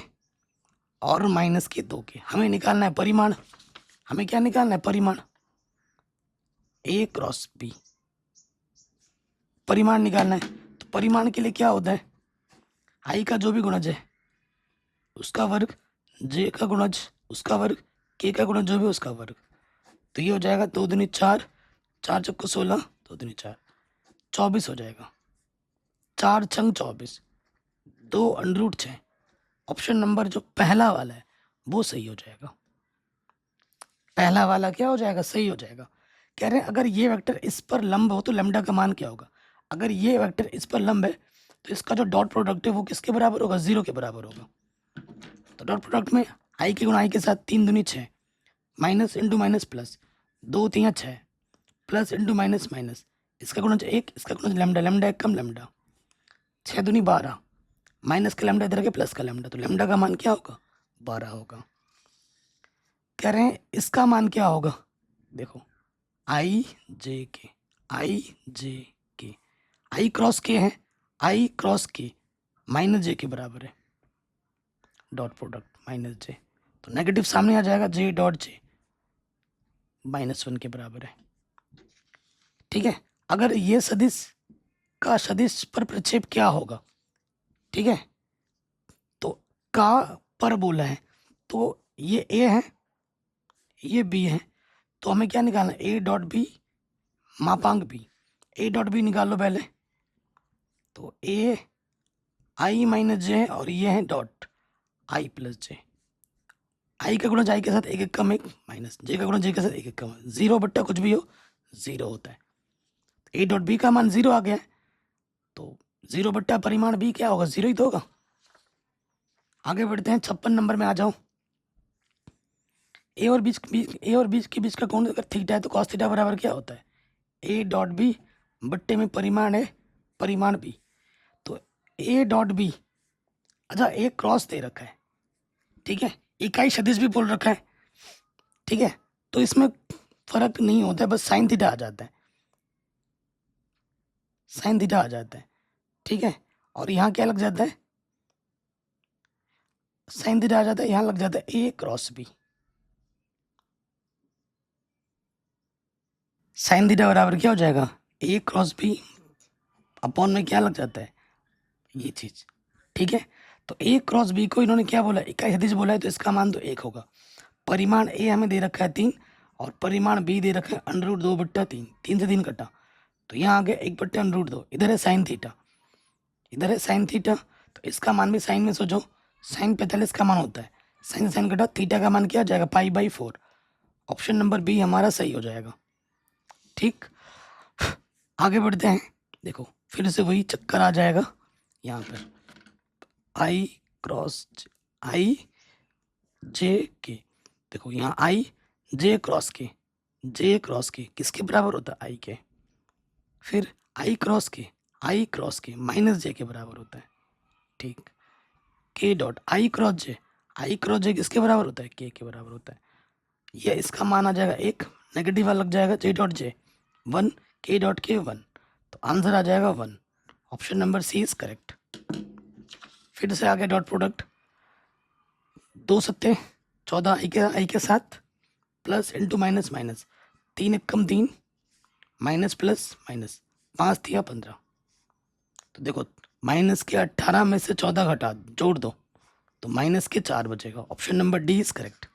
और माइनस के 2k। हमें निकालना है परिमाण, हमें क्या निकालना है, परिमाण a क्रॉस b, परिमाण निकालना है। तो परिमाण के लिए क्या होता है, i का जो भी गुणज है उसका वर्ग, j का गुणज उसका वर्ग, k का गुणज जो भी उसका वर्ग। तो ये हो जाएगा 2 दूनी 4, 4 चौको 16, 2 दूनी 4, 24 हो जाएगा, 4 छंग 24, 2 √6। ऑप्शन नंबर जो पहला वाला है वो सही हो जाएगा। पहला वाला क्या हो जाएगा, सही हो जाएगा। कह रहे हैं अगर ये वेक्टर इस पर लंब हो तो लैम्डा का मान क्या होगा। अगर ये वेक्टर इस पर लंब है तो इसका जो डॉट प्रोडक्ट है वो किसके बराबर होगा, 0 के बराबर होगा। तो डॉट प्रोडक्ट में i के गुणा i के साथ 3 दूनी 6, minus into minus plus, 2 3 6, plus into minus minus, इसका गुणज 1, इसका गुणज लैम्डा, लैम्डा 1 कम लैम्डा, 6 दूनी 12, माइनस का लैम्डा इधर के प्लस का लैम्डा, तो लैम्डा का मान क्या होगा, 12 होगा। कह रहे हैं इसका मान क्या होगा, देखो i j k, आई जे के, आई क्रॉस के है, आई क्रॉस के माइनस जे के बराबर है, डॉट प्रोडक्ट माइनस जे, तो नेगेटिव सामने आ जाएगा, जे डॉट जे -1 के बराबर है। ठीक है, अगर ये सदिश का सदिश पर प्रक्षेप क्या होगा, ठीक है, तो का पर बोला है, तो ये ए है, ये बी है, तो हमें क्या निकालना है, ए डॉट बी मापांक बी, ए डॉट बी निकाल लो पहले, तो ए आई माइनस जे और ये है डॉट आई प्लस जे, आई का गुणा आई के साथ एक एक कम एक माइनस जे का गुणा जे के साथ एक एक कम, 0 बट्टा कुछ भी हो 0 होता है, ए डॉट बी का मान 0 आ गया है, तो 0 बट्टा परिमाण बी क्या होगा, 0 ही तो होगा। आगे बढ़ते हैं, 56 नंबर में आ जाओ। ए और बीच के बीच का कोण अगर थीटा है तो कॉस थीटा बराबर क्या होता है, ए डॉट बी बट्टे में परिमाण है परिमाण बी, तो ए डॉट बी, अच्छा ए क्रॉस दे रखा है, ठीक है, इकाई सदिश भी बोल रखा है, ठीक है, तो इसमें फर्क नहीं होता है, बस साइन थीटा आ जाता है, साइन थीटा आ जाता है, ठीक है, और यहाँ क्या लग जाता है, साइन थीटा आ जाता है, यहाँ लग जाता है ए क्रॉस बी, साइन थीटा बराबर क्या हो जाएगा, ए क्रॉस बी अपॉन में क्या लग जाता है, ये चीज, ठीक है, तो ए क्रॉस बी को इन्होंने क्या बोला, इकाई सदिश बोला है, तो इसका मान तो 1 होगा, परिमाण ए हमें दे रखा है 3 और परिमाण बी दे रखा है √2 बट्टा 3, 3 से 3 कटा, तो यहाँ आ गया 1 बट्टा √2, इधर है साइन थीटा, इधर है साइन थीटा, तो इसका मान भी साइन में सोचो, साइन 45 का मान होता है, साइन साइन कटा, थीटा का मान क्या आ जाएगा π/4, ऑप्शन नंबर बी हमारा सही हो जाएगा। ठीक, आगे बढ़ते हैं, देखो फिर से वही चक्कर आ जाएगा यहाँ पर, आई क्रॉस आई जे के, देखो यहाँ आई जे क्रॉस के किसके बराबर होता है, आई के, फिर आई क्रॉस के माइनस जे के बराबर होता है, ठीक, के डॉट आई क्रॉस जे किसके बराबर होता है, के बराबर होता है, ये इसका मान आ जाएगा 1, नेगेटिव वाला लग जाएगा, जे डॉट जे 1, के डॉट के 1, तो आंसर आ जाएगा 1, option number C is correct. फिर से आ गया डॉट प्रोडक्ट, 2 सत्ते 14 आई के साथ प्लस इंटू माइनस माइनस, 3 एकम 3 माइनस प्लस माइनस, 5 थिया 15, तो देखो माइनस के 18 में से 14 घटा जोड़ दो तो माइनस के 4 बचेगा, option number D is correct.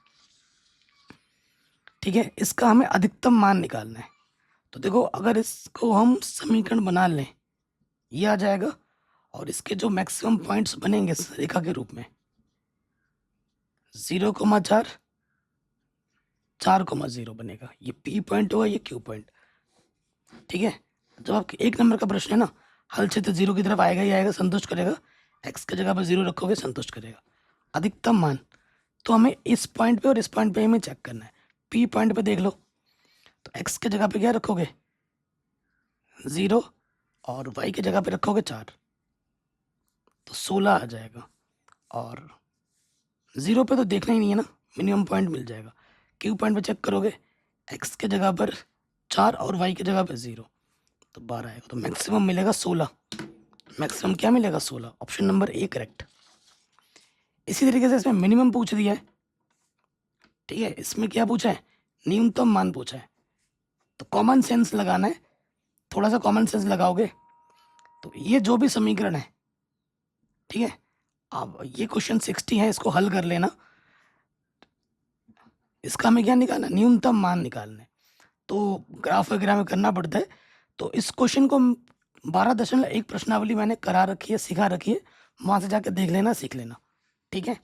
ठीक है, इसका हमें अधिकतम मान निकालना है, तो देखो अगर इसको हम समीकरण बना लें, ये आ जाएगा, और इसके जो मैक्सिमम पॉइंट्स बनेंगे रेखा के रूप में 0,4 4,0 बनेगा, ये पी पॉइंट होगा, ये क्यू पॉइंट। ठीक है, जब आपके 1 नंबर का प्रश्न है ना, हल क्षेत्र 0 की तरफ आएगा ही आएगा, संतुष्ट करेगा, एक्स की जगह पर 0 रखोगे संतुष्ट करेगा। अधिकतम मान तो हमें इस पॉइंट पे और इस पॉइंट पे हमें चेक करना है, पी पॉइंट पे देख लो, तो एक्स की जगह पे क्या रखोगे 0 और वाई की जगह पे रखोगे 4, तो 16 आ जाएगा, और 0 पे तो देखना ही नहीं है ना, मिनिमम पॉइंट मिल जाएगा, क्यू पॉइंट पे चेक करोगे, एक्स के जगह पर 4 और वाई की जगह पर 0, तो 12 आएगा, तो मैक्सिमम मिलेगा 16, मैक्सिमम क्या मिलेगा 16, ऑप्शन नंबर ए करेक्ट। इसी तरीके से इसमें मिनिमम पूछ दिया है, ठीक है, इसमें क्या पूछा है, न्यूनतम मान पूछा है, तो कॉमन सेंस लगाना है, थोड़ा सा कॉमन सेंस लगाओगे तो ये जो भी समीकरण है, ठीक है, अब ये क्वेश्चन 60 है, इसको हल कर लेना, इसका हमें क्या निकालना, न्यूनतम मान निकालना है, तो ग्राफ वगैरह में करना पड़ता है, तो इस क्वेश्चन को 12.1 प्रश्नावली मैंने करा रखी है, सिखा रखी है, वहाँ से जाकर देख लेना, सीख लेना। ठीक है,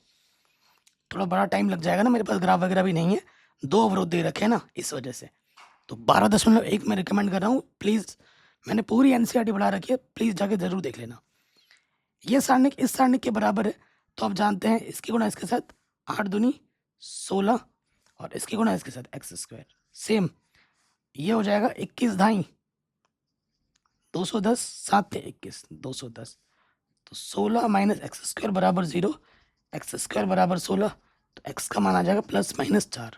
थोड़ा बड़ा टाइम लग जाएगा ना, मेरे पास ग्राफ वगैरह भी नहीं है, 2 अवरोध दे रखे हैं ना, इस वजह से, तो 12.1 मैं रिकमेंड कर रहा हूँ, प्लीज़, मैंने पूरी एनसीईआरटी बढ़ा रखी है, प्लीज़ जाके ज़रूर देख लेना। ये सारणिक इस सारणिक के बराबर है, तो आप जानते हैं इसकी गुणा इसके साथ 8 दूनी 16 और इसकी गुणा इसके साथ x², सेम ये हो जाएगा 21 ढाई 210, 7 × 21 210, तो 16 माइनस x² बराबर 0, x² बराबर 16, तो x का मान आ जाएगा ±4,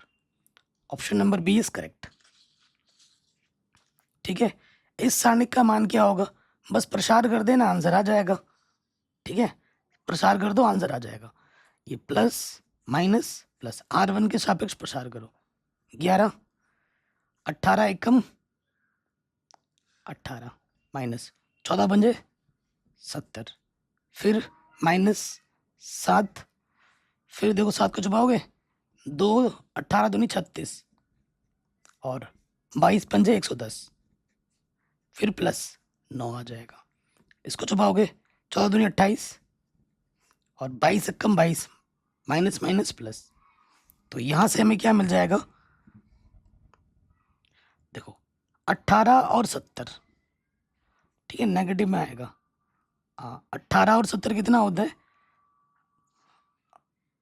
option number B is correct. ठीक है, इस सारणिक का मान क्या होगा, बस प्रसार कर देना, आंसर आ जाएगा। ठीक है, प्रसार कर दो, आंसर आ जाएगा। ये प्लस माइनस प्लस, R1 के सापेक्ष प्रसार करो, 11, 18 एकम 18 माइनस 14 पंजे 70, फिर माइनस 7, फिर देखो 7 को छुपाओगे 2, 18 दूनी 36 और 22 पंजे 110, फिर प्लस 9 आ जाएगा। इसको छुपाओगे 14 दूनी 28 और 22 कम 22, माइनस माइनस प्लस, तो यहाँ से हमें क्या मिल जाएगा, देखो 18 और 70, ठीक है, नेगेटिव में आएगा। 18 और 70 कितना होता है,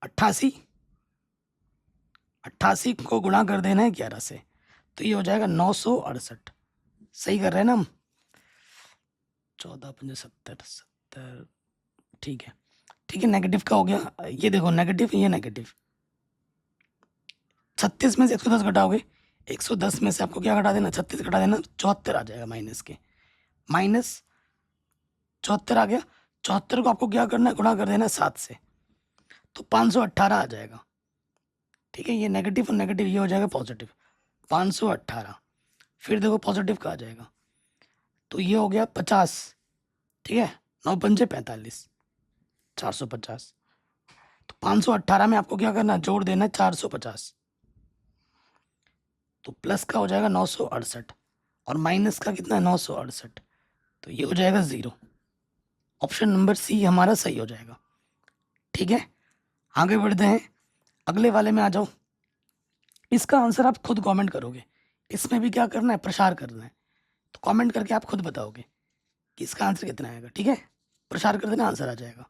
88, 88 को गुणा कर देना है 11 से, तो ये हो जाएगा 968। सही कर रहे हैं ना हम, 14 पंजे 70, 70, ठीक है, ठीक है, नेगेटिव का हो गया। ये देखो नेगेटिव, ये नेगेटिव, 36 में से 110 घटाओगे, 110 में से आपको क्या घटा देना, 36 घटा देना, 74 आ जाएगा माइनस के, माइनस 74 आ गया। 74 को आपको क्या करना है, गुणा कर देना 7 से, तो 518 आ जाएगा। ठीक है, ये नेगेटिव और नेगेटिव ये हो जाएगा पॉजिटिव, 518। फिर देखो पॉजिटिव का आ जाएगा, तो ये हो गया 50, ठीक है, 9 पंजे 45, 450। तो 518 में आपको क्या करना है, जोड़ देना है 450, तो प्लस का हो जाएगा 968 और माइनस का कितना है 968, तो ये हो जाएगा 0। ऑप्शन नंबर सी हमारा सही हो जाएगा। ठीक है, आगे बढ़ते हैं, अगले वाले में आ जाओ। इसका आंसर आप खुद कमेंट करोगे, इसमें भी क्या करना है, प्रसार करना है, तो कमेंट करके आप खुद बताओगे कि इसका आंसर कितना आएगा। ठीक है, प्रसार कर देना, आंसर आ जाएगा।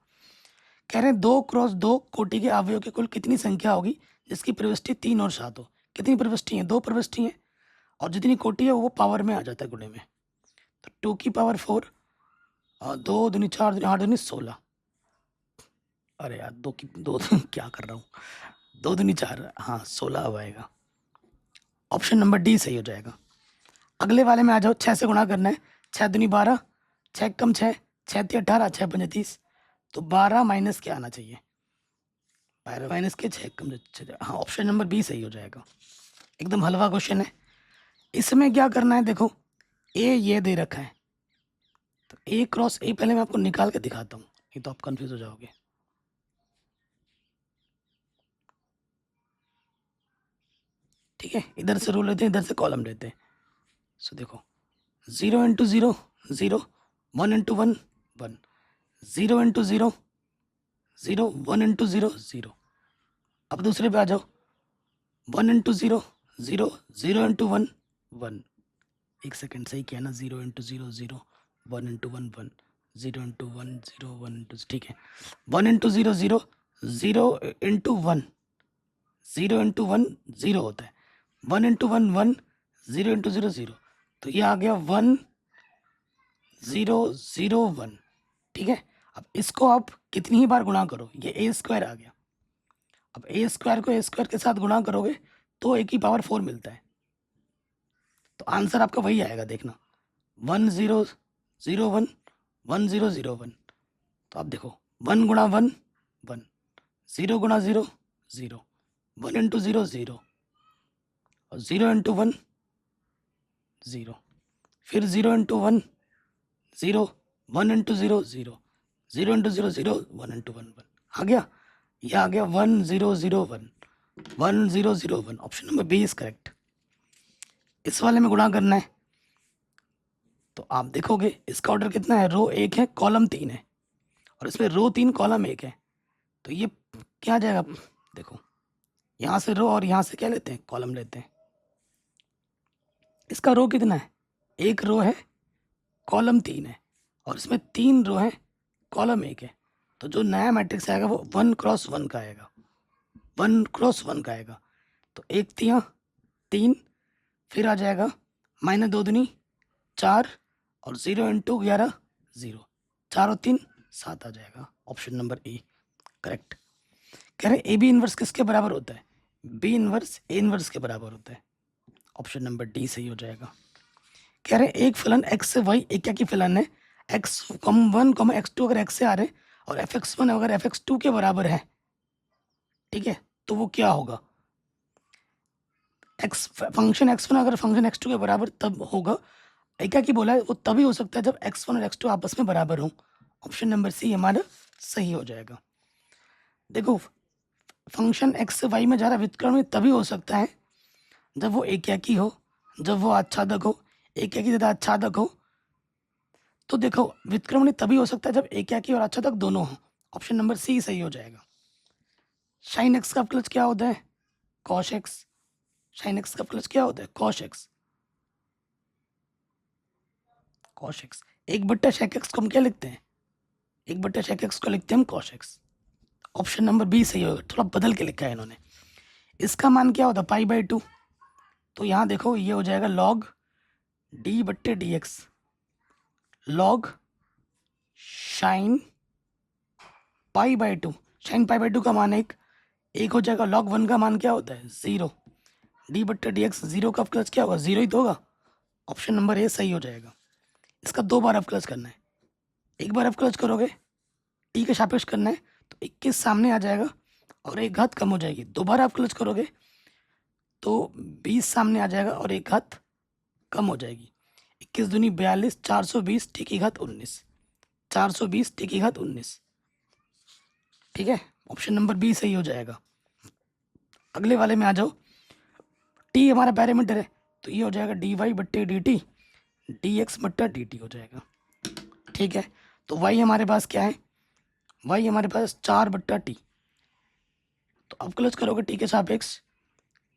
कह रहे हैं 2x2 कोटि के अवयव की कुल कितनी संख्या होगी जिसकी प्रविष्टि 3 और 7 हो। कितनी प्रविष्टि है, 2 प्रविष्टि है, और जितनी कोटि है वो पावर में आ जाता है गुणे में, तो 2 की पावर 4 और 2 दूनी 4 दूनी 8 दूनी 16, अरे यार 2 की 2 क्या कर रहा हूँ, 2 दूनी 4, हाँ 16 अब आएगा। ऑप्शन नंबर डी सही हो जाएगा। अगले वाले में आ जाओ, 6 से गुणा करना है, 6 दूनी 12, 6 कम 6, 6 ती 18, 6 पंजे 30, तो 12 माइनस क्या आना चाहिए, 12 माइनस के 6 कम 6, हाँ ऑप्शन नंबर बी सही हो जाएगा। एकदम हलवा क्वेश्चन है। इसमें क्या करना है, देखो ए ये दे रखा है, तो ए क्रॉस ए पहले मैं आपको निकाल के दिखाता हूँ, नहीं तो आप कंफ्यूज हो जाओगे। ठीक है, इधर से रो लेते हैं, इधर से कॉलम लेते हैं। सो देखो 0 इंटू 0 0, 1 इंटू 1 1, 0 इंटू 0 0, 1 इंटू 0 0। अब दूसरे पे आ जाओ, 1 इंटू 0 0, 0 इंटू 1 1, एक सेकेंड सही किया ना, 0 इंटू 0 0, 1 इंटू 1 1, 0 इंटू 1 0, 1 इंटू, ठीक है, 1 इंटू 0 0, 0 इंटू 1, 0 इंटू 1 0 होता है, 1 इंटू 1 1, 0 इंटू 0 0, तो ये आ गया 1 0 0 1। ठीक है, अब इसको आप कितनी ही बार गुणा करो, ये ए स्क्वायर आ गया। अब ए स्क्वायर को ए स्क्वायर के साथ गुणा करोगे तो ए की पावर 4 मिलता है, तो आंसर आपका वही आएगा, देखना 1 0 0 1, 1 0 0 1। तो आप देखो 1 गुणा 1 1, 0 गुणा 0 0, 1 इंटू 0 0, और 0 इंटू 1 0, फिर 0 इंटू 1 0, 1 इंटू 0 0, 0 इंटू 0 0, 1 इंटू 1 1 आ गया। ये आ गया 1 0 0 1, 1 0 0 1। Option number B is correct. इस वाले में गुणा करना है, तो आप देखोगे इसका ऑर्डर कितना है, रो 1 है कॉलम 3 है, और इसमें रो 3 कॉलम 1 है, तो ये क्या आ जाएगा, देखो यहाँ से रो और यहाँ से क्या लेते हैं, कॉलम लेते हैं। इसका रो कितना है, 1 रो है कॉलम 3 है, और इसमें 3 रो है कॉलम 1 है, तो जो नया मैट्रिक्स आएगा वो 1 क्रॉस 1 का आएगा, 1 क्रॉस 1 का आएगा। तो 1 तियाँ 3, फिर आ जाएगा माइनस 2 दूनी 4, और 0 इंटू 11 0, 4 और 3 7 आ जाएगा। Option number A correct. कह रहे ए बी इनवर्स किसके बराबर होता है, बी इनवर्स ए इनवर्स के बराबर होता है। ऑप्शन नंबर डी सही हो जाएगा। कह रहे हैं एक फलन x से y एक क्या की फलन है x1, x2 अगर x से आ रहे हैं और fx1 अगर fx2 के बराबर है, ठीक है, तो वो क्या होगा, फंक्शन x1 अगर फंक्शन x2 के बराबर तब होगा, एक क्या की बोला है, वो तभी हो सकता है जब x1 और x2 आपस में बराबर हो। ऑप्शन नंबर सी हमारा सही हो जाएगा। देखो फंक्शन x से y में जा रहा व्युत्क्रमण तभी हो सकता है जब वो एक की हो, जब वो आच्छादक हो, एक की ज्यादा आच्छादक हो। तो देखो व्युत्क्रमण तभी हो सकता है जब एक की और आच्छादक दोनों हो। ऑप्शन नंबर सी सही हो जाएगा। साइन एक्स का अवकलज क्या होता है, कॉश एक्स। साइन एक्स का अवकलज क्या होता है, cosh x. Cosh x 1/sec x को हम क्या लिखते हैं, 1/sec x को लिखते हैं हम cos x. Option number B सही होगा, थोड़ा बदल के लिखा है इन्होंने। इसका मान क्या होता है, पाई/2। तो यहाँ देखो ये हो जाएगा log d/dx, log साइन पाई/2। साइन पाई/2 का मान एक हो जाएगा। log 1 का मान क्या होता है, 0। d/dx 0 का अवकलज क्या होगा, 0 ही तो होगा। ऑप्शन नंबर ए सही हो जाएगा। इसका 2 बार अवकलज करना है, एक बार अवकलज करोगे टी के सापेक्ष करना है तो 21 सामने आ जाएगा और एक घात कम हो जाएगी। दोबारा अवकलज करोगे तो 20 सामने आ जाएगा और एक घात कम हो जाएगी। 21 दूनी 42, 420 टी की घात 19, 420 टी की घात 19। ठीक है, ऑप्शन नंबर बी सही हो जाएगा। अगले वाले में आ जाओ। टी हमारा पैरामीटर है तो ये हो जाएगा dy/dt, dx/dt हो जाएगा। ठीक है, तो y हमारे पास क्या है, y हमारे पास 4/t। तो अवकलज करोगे टी के सापेक्ष,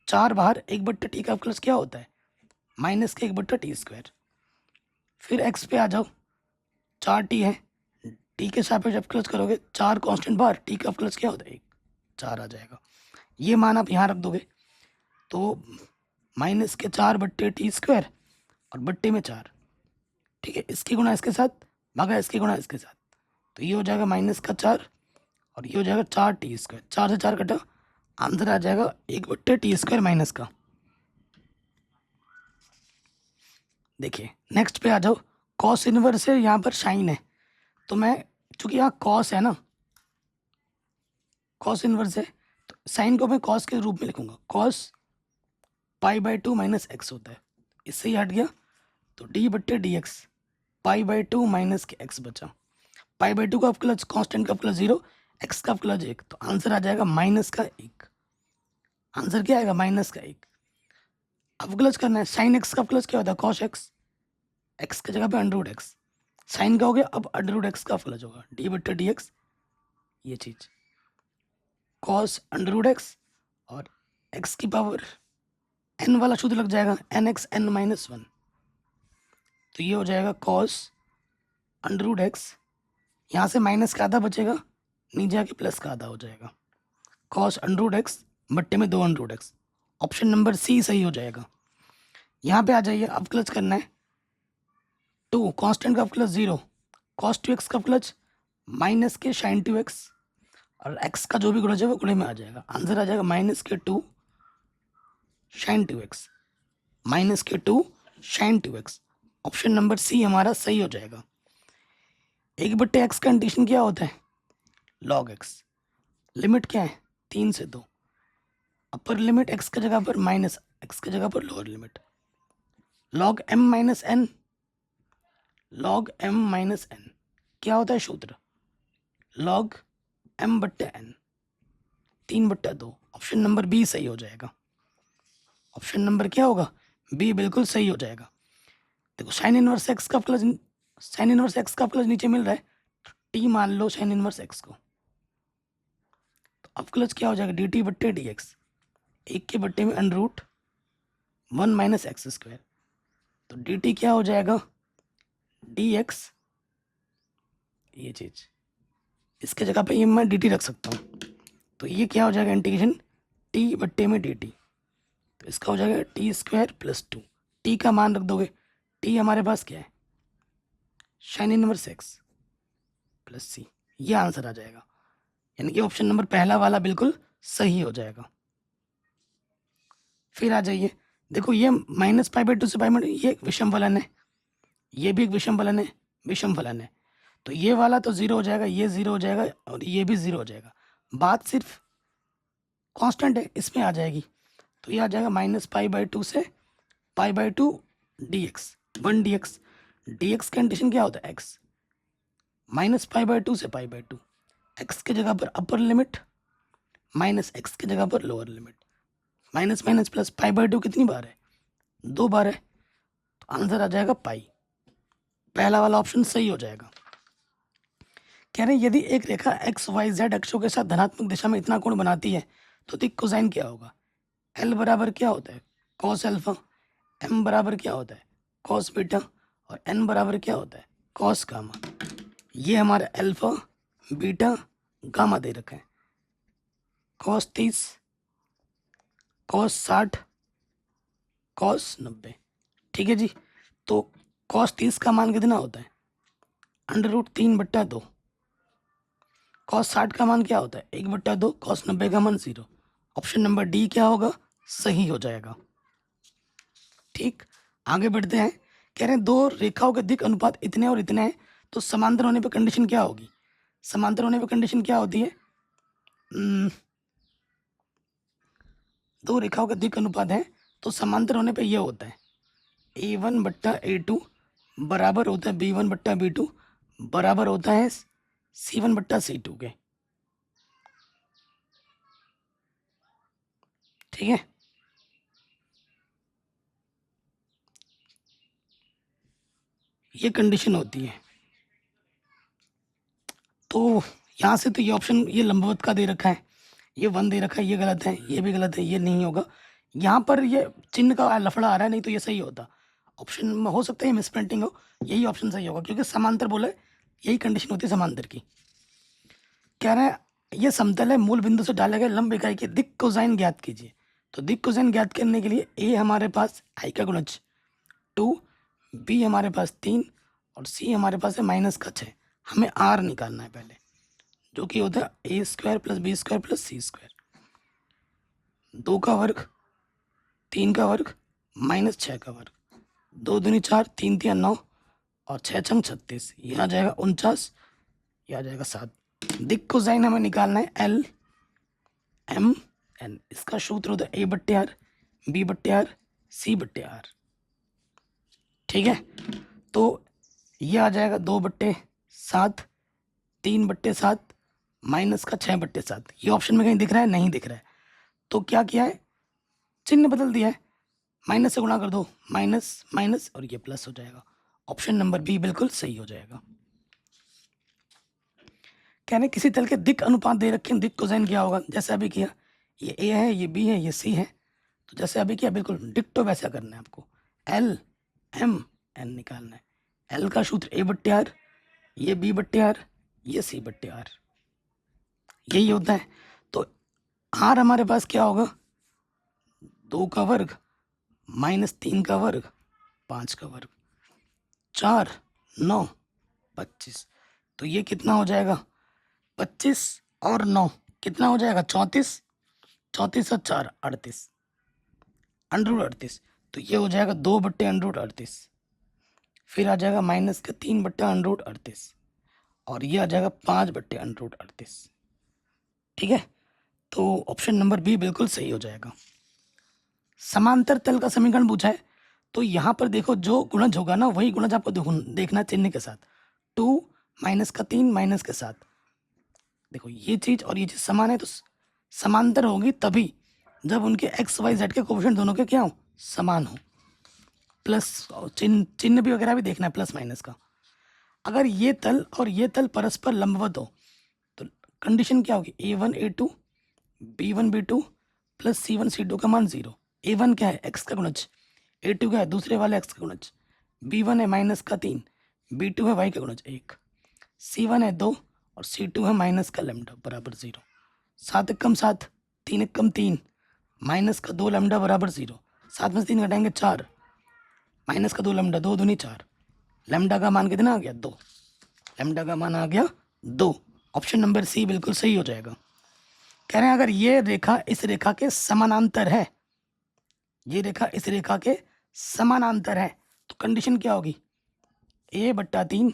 4 बाहर 1/t का अवकलज क्या होता है, -1/t²। फिर x पे आ जाओ, 4t है, टी के सापेक्ष अवकलज करोगे, 4 कांस्टेंट बाहर, टी का अवकलज क्या होता है 1, 4 आ जाएगा। ये मान आप यहाँ रख दोगे तो -4/t² और बट्टे में 4। ठीक है, इसकी गुणा इसके साथ भागा इसकी गुणा इसके साथ, तो ये हो जाएगा -4 और ये हो जाएगा 4t²। 4 से 4 कटा, आंसर आ जाएगा 1/t² माइनस का। देखिए नेक्स्ट पे आ जाओ। कॉस इनवर्स है, यहाँ पर साइन है, तो मैं चूंकि यहाँ कॉस है ना, कॉस इनवर्स है तो साइन को मैं कॉस के रूप में लिखूंगा। कॉस पाई/2 माइनस एक्स होता है, इससे ही हट गया तो d/dx पाई/2 माइनस के एक्स बचा। पाई/2 का अवकलज कांस्टेंट का अवकलज 0, एक्स का अवकलज 1, तो आंसर आ जाएगा -1। आंसर क्या आएगा, -1। अवकलज करना है, साइन एक्स का अवकलज क्या होता है, कॉस एक्स। एक्स की जगह पे √x, साइन का हो गया, अब √x का अवकलज होगा d/dx, ये चीज कॉस √x और x की पावर n वाला शुद्ध लग जाएगा nx n-1, तो ये हो जाएगा कॉस √x, यहाँ से माइनस का आधा बचेगा, नीचे आके प्लस का आधा हो जाएगा। कॉस √x बट्टे में 2 √x। ऑप्शन नंबर सी सही हो जाएगा। यहाँ पे आ जाइए, अवकलज करना है 2, कांस्टेंट का अवकलज 0, cos 2x का अवकलज माइनस के sin 2x और x का जो भी गुणज है वो गुणे में आ जाएगा। आंसर आ जाएगा -2 sin 2x, -2 sin 2x। Option number C हमारा सही हो जाएगा। 1/x का इंटीग्रेशन क्या होता है, log x। लिमिट क्या है, 3 से 2। अपर लिमिट x की जगह पर माइनस, x की जगह पर lower limit. log m-n, log m-n क्या होता है सूत्र, log m/n, 3/2। Option number B सही हो जाएगा। ऑप्शन नंबर क्या होगा, बी बिल्कुल सही हो जाएगा। देखो साइन इनवर्स एक्स का अवकलज, साइन इनवर्स एक्स का अवकलज नीचे मिल रहा है, टी मान लो साइन इनवर्स एक्स को, तो अवकलज क्या हो जाएगा, dt/dx, 1 के बट्टे में √1 माइनस x²। तो dt क्या हो जाएगा, dx, ये चीज इसके जगह पे ये मैं dt रख सकता हूँ, तो ये क्या हो जाएगा, इंटीग्रेशन t/dt, तो इसका हो जाएगा t² + 2। t का मान रख दोगे, t हमारे पास क्या है, साइन इनवर्स x + c, ये आंसर आ जाएगा। यानी कि ऑप्शन नंबर पहला वाला बिल्कुल सही हो जाएगा। फिर आ जाइए, देखो ये माइनस पाई बाई टू से पाई बाई ये एक विषम फलन है, ये भी एक विषम फलन है, विषम फलन है। तो ये वाला तो जीरो हो जाएगा, ये जीरो हो जाएगा और ये भी जीरो हो जाएगा। बात सिर्फ कांस्टेंट है इसमें आ जाएगी। तो ये आ जाएगा माइनस पाई बाई टू से pi by two D x, one D x. D x condition क्या होता है? X minus pi by two से पाई बाई टू, एक्स की जगह पर अपर लिमिट माइनस एक्स की जगह पर lower limit. Minus minus plus, pi by two कितनी बार है? 2 बार है। तो आंसर आ जाएगा पाई। पहला वाला ऑप्शन सही हो जाएगा। कह रहे हैं यदि एक रेखा एक्स वाई जेड अक्षों के साथ धनात्मक दिशा में इतना कोण बनाती है तो दिक् कोसाइन क्या होगा? एल बराबर क्या होता है? Cos alpha. एम बराबर क्या होता है? Cos beta. और एन बराबर क्या होता है? Cos gamma. ये हमारा अल्फा बीटा गामा दे रखा है। Cos 30, cos 60, cos 90। ठीक है जी। तो कॉस 30 का मान कितना होता है? √3/2। कॉस 60 का मान क्या होता है? 1/2। कॉस 90 का मान 0। ऑप्शन नंबर डी क्या होगा? सही हो जाएगा। ठीक, आगे बढ़ते हैं। कह रहे हैं दो रेखाओं के दिक् अनुपात इतने और इतने हैं तो समांतर होने पर कंडीशन क्या होगी? समांतर होने पर कंडीशन क्या होती है? दो रेखाओं का दिक् अनुपात है तो समांतर होने पे ये होता है A1/A2 बराबर होता है B1/B2 बराबर होता है C1/C2 के। ठीक है, ये कंडीशन होती है। तो यहाँ से तो ये ऑप्शन ये लंबवत का दे रखा है, ये 1 दे रखा है, ये गलत है, ये भी गलत है, ये नहीं होगा। यहाँ पर ये चिन्ह का लफड़ा आ रहा है, नहीं तो ये सही होता। ऑप्शन में हो सकता है ये मिसप्रिंटिंग हो, यही ऑप्शन सही होगा क्योंकि समांतर बोले, यही कंडीशन होती है समांतर की। कह रहे हैं ये समतल है, मूल बिंदु से डाले गए लंब इकाई के दिक् कोसाइन ज्ञात कीजिए। तो दिक् कोसाइन ज्ञात करने के लिए ए हमारे पास आई का गुणज 2, बी हमारे पास 3 और सी हमारे पास है -6। हमें आर निकालना है पहले, जो कि होता है A² + B² + C²। 2 का वर्ग, 3 का वर्ग, -6 का वर्ग। 2 दूनी 4, 3 तिया 9 और 6 छंग 36। यह आ जाएगा 49, यह आ जाएगा 7। दिक् कोसाइन हमें निकालना है LMN। इसका सूत्र होता है A/R, B/R, C/R। ठीक है, तो यह आ जाएगा 2/7, 3/7 -6/7। ये ऑप्शन में कहीं दिख रहा है? नहीं दिख रहा है। तो क्या किया है? चिन्ह बदल दिया है, माइनस से गुणा कर दो, माइनस माइनस और ये प्लस हो जाएगा। ऑप्शन नंबर बी बिल्कुल सही हो जाएगा। कहने किसी तल के दिक् अनुपात दे रखे हैं, दिक् कोसाइन क्या होगा? जैसे अभी किया, ये ए है, ये बी है, ये सी है। तो जैसे अभी किया बिल्कुल डिक्टो वैसा करना है आपको। LMN निकालना है। एल का सूत्र A/R, ये B/R, ये C/R, यही होता है। तो आर हमारे पास क्या होगा? 2 का वर्ग -3 का वर्ग 5 का वर्ग, 4 9 25। तो ये कितना हो जाएगा? 25 और 9 कितना हो जाएगा? 34। 34 और 4 38, √38। तो ये हो जाएगा 2/√38। फिर आ जाएगा -3/√38 और ये आ जाएगा 5/√38। ठीक है, तो ऑप्शन नंबर बी बिल्कुल सही हो जाएगा। समांतर तल का समीकरण पूछा है तो यहाँ पर देखो जो गुणज होगा ना वही गुणज आपको देखना चिन्ह के साथ। 2 -3 माइनस के साथ। देखो ये चीज और ये चीज समान है तो समांतर होगी तभी जब उनके XYZ के कोफिशिएंट दोनों के क्या हो? समान हो। प्लस चिन्ह भी वगैरह भी देखना है, प्लस माइनस का। अगर ये तल और ये तल परस्पर लंबवत हो तो कंडीशन क्या होगी? A1 A2 B1 B2 + C1 C2 का मान 0। A1 क्या है? x का गुणज। A2 क्या है? दूसरे वाले x का गुणज। B1 है -3, B2 है y का गुणज 1, C1 है 2 और C2 है -λ बराबर 0। 7 एकम 7, 3 एकम 3, -2λ बराबर 0। 7 में से 3 घटाएंगे 4, -2λ, 2 दूनी 4। लैम्डा का मान कितना आ गया? 2। लैम्डा का मान आ गया 2। ऑप्शन नंबर सी बिल्कुल सही हो जाएगा। कह रहे हैं अगर ये रेखा इस रेखा के समानांतर है ये रेखा इस रेखा के समानांतर है, तो कंडीशन क्या होगी, a/3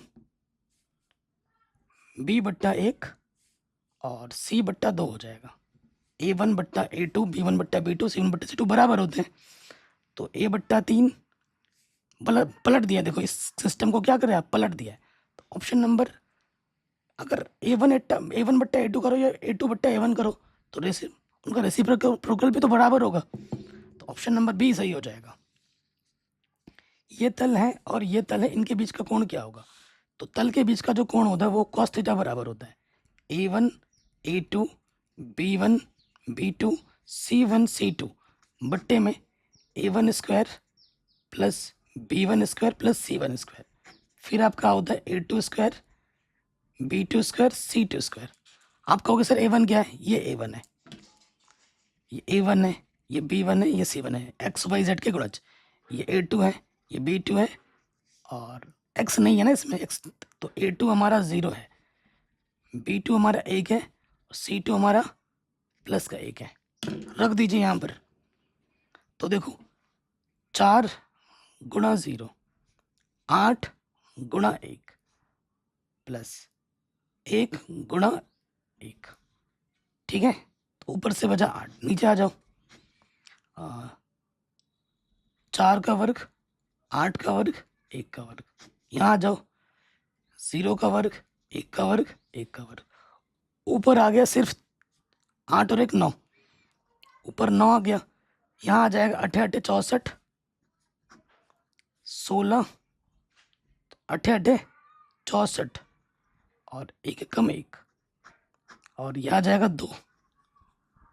b/1 और c/2 हो जाएगा। a1/a2 b1/b2 c1/c2 बराबर होते हैं, तो a/3 पलट दिया, देखो इस सिस्टम को क्या करें आप, पलट दिया है। तो ऑप्शन नंबर, अगर a1/a2 करो या a2/a1 करो तो उनका रेसिप्रोकल भी तो बराबर होगा, तो ऑप्शन नंबर बी सही हो जाएगा। ये तल है और ये तल है, इनके बीच का कोण क्या होगा, तो तल के बीच का जो कोण होता है वो cos थीटा बराबर होता है a1 a2 b1 b2 c1 c2 बट्टे में a1 square plus b1 square plus c1 square, फिर आपका होता है a2 square b2 square c2 square. आप कहोगे सर a1 क्या है, ये a1 है, ये a1 है, ये b1 है, ये c1 है, एक्स वाई जेड के गुणज, ये a2 है, ये b2 है और x नहीं है ना इसमें x, तो a2 हमारा 0 है, b2 हमारा 1 है, c2 हमारा प्लस का 1 है, रख दीजिए यहाँ पर। तो देखो 4 गुणा 0 8 गुणा 1 प्लस 1 गुणा 1, ठीक है, तो ऊपर से बचा 8, नीचे आ जाओ, 4 का वर्ग 8 का वर्ग 1 का वर्ग, यहाँ आ जाओ 0 का वर्ग 1 का वर्ग 1 का वर्ग, ऊपर आ गया सिर्फ 8 और 1 9, ऊपर 9 आ गया, यहाँ आ जाएगा 8 8 64 16 8 8 64 और 1 कम 1 और यह आ जाएगा 2,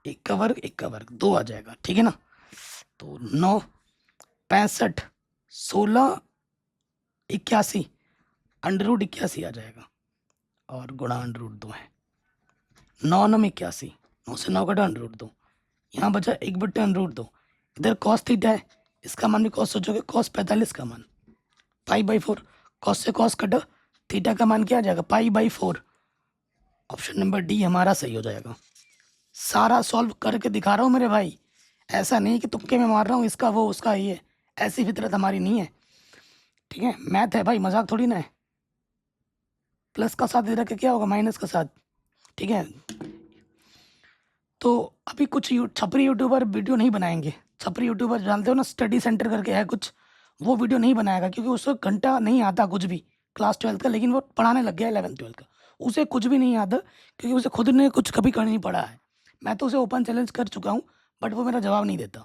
1 का वर्ग 1 का वर्ग 2 आ जाएगा, ठीक है ना। तो 9 65 16 81 √81 आ जाएगा और गुणा √2 है, 9 9 81, 9 से 9 कटा √2, यहाँ बचा 1/√2, इधर cos थीटा है, इसका मान भी cos सोचोगे, cos 45 का मान π/4, cos से cos कटा, थीटा का मान क्या आ जाएगा π/4, ऑप्शन नंबर डी हमारा सही हो जाएगा। सारा सॉल्व करके दिखा रहा हूँ मेरे भाई, ऐसा नहीं कि तुक्के में मार रहा हूँ, इसका वो उसका ये, ऐसी फितरत हमारी नहीं है, ठीक है, मैथ है भाई, मजाक थोड़ी ना है। प्लस का साथ इधर के क्या होगा, माइनस का साथ, ठीक है। तो अभी कुछ छपरी यूट्यूबर वीडियो नहीं बनाएंगे, छपरी यूट्यूबर जानते हो ना, स्टडी सेंटर करके है कुछ, वो वीडियो नहीं बनाएगा क्योंकि उसको घंटा नहीं आता कुछ भी क्लास 12 का, लेकिन वो पढ़ाने लग गया 11 12 का, उसे कुछ भी नहीं आता क्योंकि उसे खुद ने कुछ कभी कर नहीं पढ़ा है। मैं तो उसे ओपन चैलेंज कर चुका हूँ बट वो मेरा जवाब नहीं देता।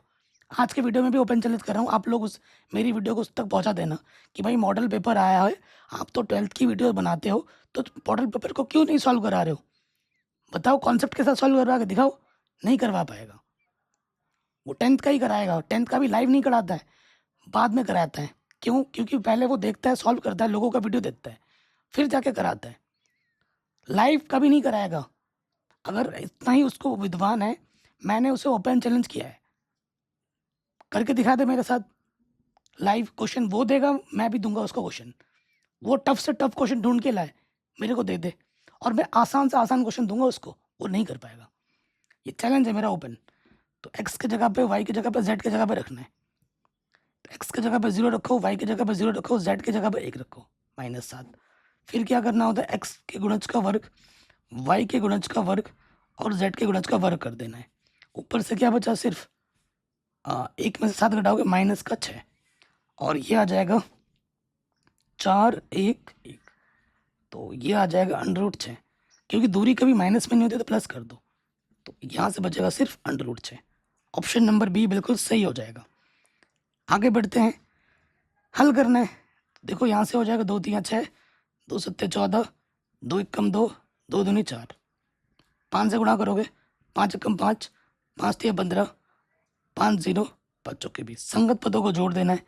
आज के वीडियो में भी ओपन चैलेंज कर रहा हूँ, आप लोग उस मेरी वीडियो को उस तक पहुँचा देना कि भाई मॉडल पेपर आया है, आप तो 12th की वीडियो बनाते हो तो मॉडल पेपर को क्यों नहीं सॉल्व करा रहे हो, बताओ कॉन्सेप्ट के साथ सॉल्व करवा के दिखाओ। नहीं करवा पाएगा, वो 10th का ही कराएगा, 10th का भी लाइव नहीं कराता है, बाद में कराता है। क्यों, क्योंकि पहले वो देखता है, सॉल्व करता है, लोगों का वीडियो देखता है, फिर जाके कराता है, लाइव कभी नहीं कराएगा। अगर इतना ही उसको विद्वान है, मैंने उसे ओपन चैलेंज किया है, करके दिखा दे मेरे साथ लाइव, क्वेश्चन वो देगा, मैं भी दूंगा उसको क्वेश्चन, वो टफ से टफ क्वेश्चन ढूंढ के लाए मेरे को दे दे, और मैं आसान से आसान क्वेश्चन दूंगा उसको, वो नहीं कर पाएगा। ये चैलेंज है मेरा ओपन। तो एक्स की जगह पे, वाई की जगह पे, जेड की जगह पे रखना है, एक्स की जगह पे 0 रखो, वाई की जगह पे 0 रखो, जेड की जगह पे 1 रखो, -7। फिर क्या करना होता है, एक्स के गुणज का वर्ग, वाई के गुणज का वर्ग और जेड के गुणज का वर्ग कर देना है। ऊपर से क्या बचा, सिर्फ 1 में से 7 घटाओगे -6 और ये आ जाएगा 4 1 1, तो ये आ जाएगा √6, क्योंकि दूरी कभी माइनस में नहीं होती तो प्लस कर दो, तो यहाँ से बचेगा सिर्फ √6, ऑप्शन नंबर बी बिल्कुल सही हो जाएगा। आगे बढ़ते हैं, हल करना है। देखो यहाँ से हो जाएगा 2 3 6, 2 7 14, 2 1 2, 2 दूनी 4, 5 से गुणा करोगे, 5 1 5, 5 3 15, 5 0 5 चौके 20, संगत पदों को जोड़ देना है,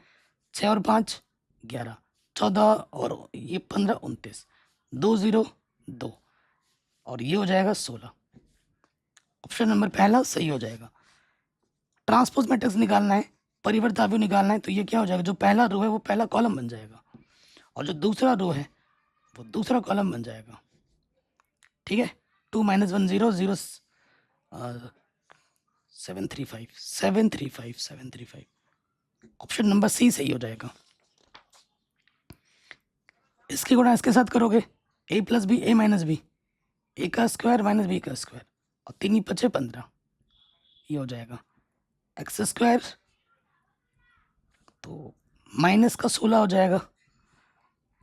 6 और 5 11, 14 और ये 15 29, 2 0 2 और ये हो जाएगा 16, ऑप्शन नंबर पहला सही हो जाएगा। ट्रांसपोज मैट्रिक्स निकालना है, परिवर्त आव्यूह निकालना है, तो ये क्या हो जाएगा, जो पहला रो है वो पहला कॉलम बन जाएगा और जो दूसरा रो है वो दूसरा कॉलम बन जाएगा, ठीक है। 2 - 1 0 0 7 3 5 7 3 5 7 3 5, ऑप्शन नंबर सी सही हो जाएगा। इसकी गुणा इसके साथ करोगे, ए प्लस बी ए माइनस बी, ए का स्क्वायर माइनस बी का स्क्वायर, और 3 ही 5 15, ये हो जाएगा एक्स स्क्वायर, तो माइनस का 16 हो जाएगा,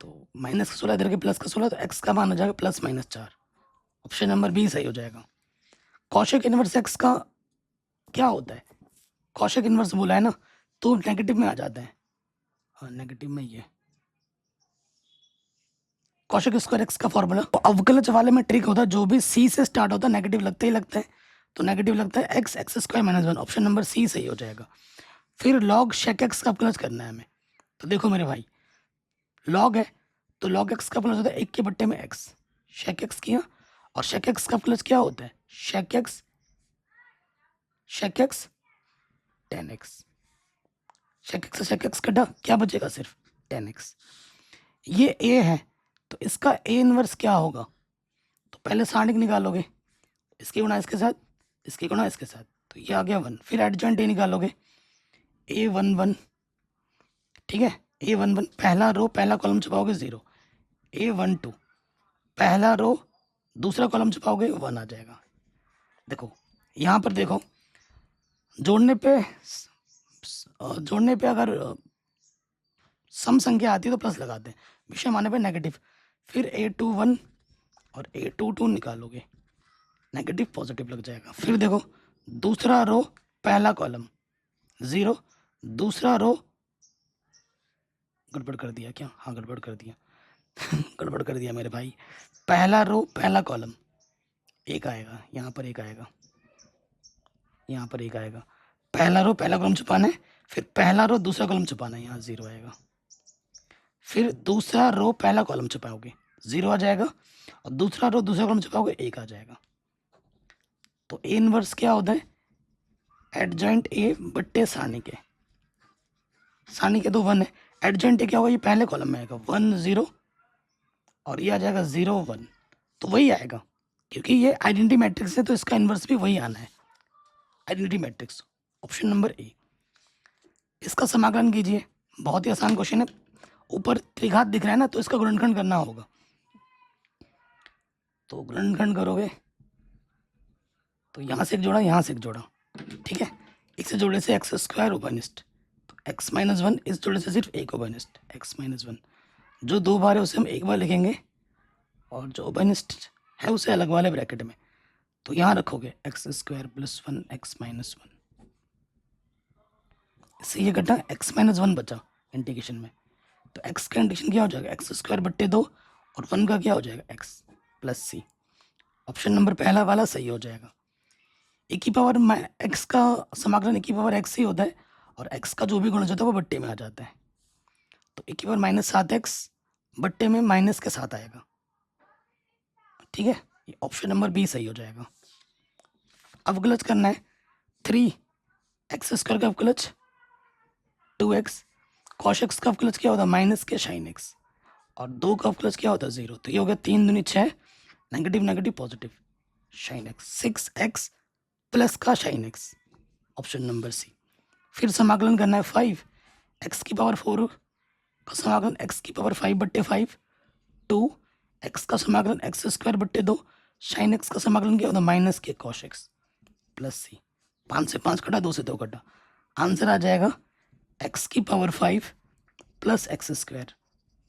तो माइनस का 16 इधर के प्लस का 16, तो एक्स का मान हो जाएगा plus minus 4। Option number B सही हो जाएगा। कॉशेक इनवर्स एक्स का क्या होता है? कॉशेक इनवर्स बोला है ना, तो नेगेटिव में आ जाता है। हाँ, नेगेटिव में ही है। कॉशेक स्क्वायर एक्स का फॉर्मूला, तो अवकलज वाले में ट्रिक होता है, जो भी सी से स्टार्ट होता है नेगेटिव लगता ही लगता है, तो नेगेटिव लगता है x x square minus 1। Option number C सही हो जाएगा। फिर लॉग शेक एक्स का अवकलज करना है हमें। तो देखो मेरे भाई, लॉग है तो लॉग एक्स का अवकलज होता है 1 के बट्टे में एक्स, शेक एक्स किया, और शेक एक्स का अवकलज क्या होता है? Shake x tan x, shake x कटा, क्या बचेगा? सिर्फ tan x। ये a है तो इसका a इनवर्स क्या होगा? तो पहले सारणिक निकालोगे, इसकी गुणा इसके साथ, इसकी गुणा इसके साथ, तो ये आ गया 1। फिर एडजॉइंट a निकालोगे, a11, ठीक है, a11 पहला रो पहला कॉलम छुपाओगे 0, a12 पहला रो दूसरा कॉलम छुपाओगे 1 आ जाएगा। देखो यहाँ पर देखो, जोड़ने पे अगर सम संख्या आती है तो प्लस लगाते हैं, विषम आने पे नेगेटिव। फिर a21 और a22 निकालोगे, नेगेटिव पॉजिटिव लग जाएगा। फिर देखो दूसरा रो पहला कॉलम 0, दूसरा रो, गड़बड़ कर दिया क्या? हाँ गड़बड़ कर दिया गड़बड़ कर दिया मेरे भाई। पहला रो पहला कॉलम 1 आएगा, यहाँ पर 1 आएगा, यहाँ पर 1 आएगा। पहला रो पहला कॉलम छुपाना है, फिर पहला रो दूसरा कॉलम छुपाना है, यहाँ 0 आएगा। फिर दूसरा रो पहला कॉलम छुपाओगे 0 आ जाएगा, और दूसरा रो दूसरा कॉलम छुपाओगे 1 आ जाएगा। तो ए इनवर्स क्या होता है? एडजॉइंट ए बट्टे सारणिक के, सारणिक के तो 1 है, एडजॉइंट ए क्या होगा? ये पहले कॉलम में आएगा 1 0, और ये आ जाएगा 0 1, तो वही आएगा क्योंकि ये आइडेंटिटी मैट्रिक्स है, तो इसका इनवर्स भी वही आना है, आइडेंटिटी मैट्रिक्स। ऑप्शन नंबर ए। इसका समाकलन कीजिए, बहुत ही आसान क्वेश्चन है। ऊपर त्रिघात दिख रहा है ना, तो इसका गुणनखंड करना होगा, तो गुणनखंड करोगे तो यहाँ से एक जोड़ा, यहाँ से एक जोड़ा, ठीक है। एक से जोड़े से एक्स स्क्वायर ओबनिस्ट, तो एक्स माइनस 1, इस जोड़े से सिर्फ एक ओबनिस्ट, एक्स माइनस 1। जो 2 बार है उसे हम एक बार लिखेंगे, और जो ओबनिस्ट है उसे अलग वाले ब्रैकेट में, तो यहाँ रखोगे x square plus 1 x minus 1। इससे ये घटा एक्स माइनस 1 बचा इंटीग्रेशन में, तो एक्स का इंटीग्रेशन क्या हो जाएगा? एक्स स्क्वायर बट्टे 2, और 1 का क्या हो जाएगा? एक्स प्लस सी। ऑप्शन नंबर पहला वाला सही हो जाएगा। ए की पावर एक्स का समाकलन ए की पावर एक्स ही होता है, और एक्स का जो भी गुणज होता है वो बट्टे में आ जाता है, तो ए की पावर -7x बट्टे में माइनस के साथ आएगा, ठीक है। ये ऑप्शन नंबर बी सही हो जाएगा। अवकलज करना है 3x स्क्वायर का अवकलज 2x, कॉश एक्स का अवकलज क्या होता है? माइनस के साइन एक्स, और 2 का अवकलज क्या होता है? 0, तो ये हो गया 3 दूनी 6, negative negative positive, sine x 6x plus का sine x, option number C. फिर समाकलन करना है 5 एक्स की पावर 4 का समाकलन एक्स की पावर 5 बट्टे 5, 2 एक्स का समाकलन एक्स स्क्वायर बट्टे 2, साइन एक्स का समाकलन क्या होता है? माइनस के कॉश एक्स प्लस सी। 5 से 5 कटा, 2 से 2 कटा, आंसर आ जाएगा एक्स की power 5 plus x square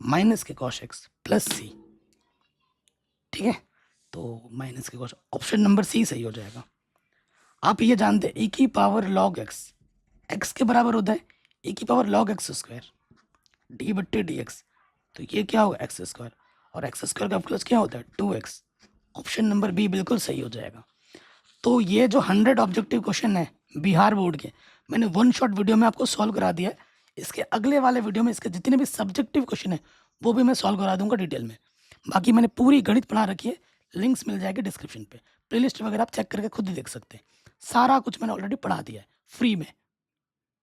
minus के कॉश एक्स प्लस सी, ठीक है। तो माइनस के कॉश, ऑप्शन नंबर सी सही हो जाएगा। आप ये जानते हैं ए की पावर लॉग एक्स के बराबर होता है ए की power log x square D बट्टे डी एक्स, तो ये क्या होगा? एक्स स्क्वायर, और एक्स स्क्वायर का अवकलज क्या होता है? 2x। ऑप्शन नंबर बी बिल्कुल सही हो जाएगा। तो ये जो 100 ऑब्जेक्टिव क्वेश्चन है बिहार बोर्ड के, मैंने 1 शॉट वीडियो में आपको सॉल्व करा दिया है। इसके अगले वाले वीडियो में इसके जितने भी सब्जेक्टिव क्वेश्चन है वो भी मैं सॉल्व करा दूंगा डिटेल में। बाकी मैंने पूरी गणित पढ़ा रखी है, लिंक्स मिल जाएगी डिस्क्रिप्शन पे, प्लेलिस्ट वगैरह आप चेक करके खुद ही देख सकते हैं। सारा कुछ मैंने ऑलरेडी पढ़ा दिया है फ्री में।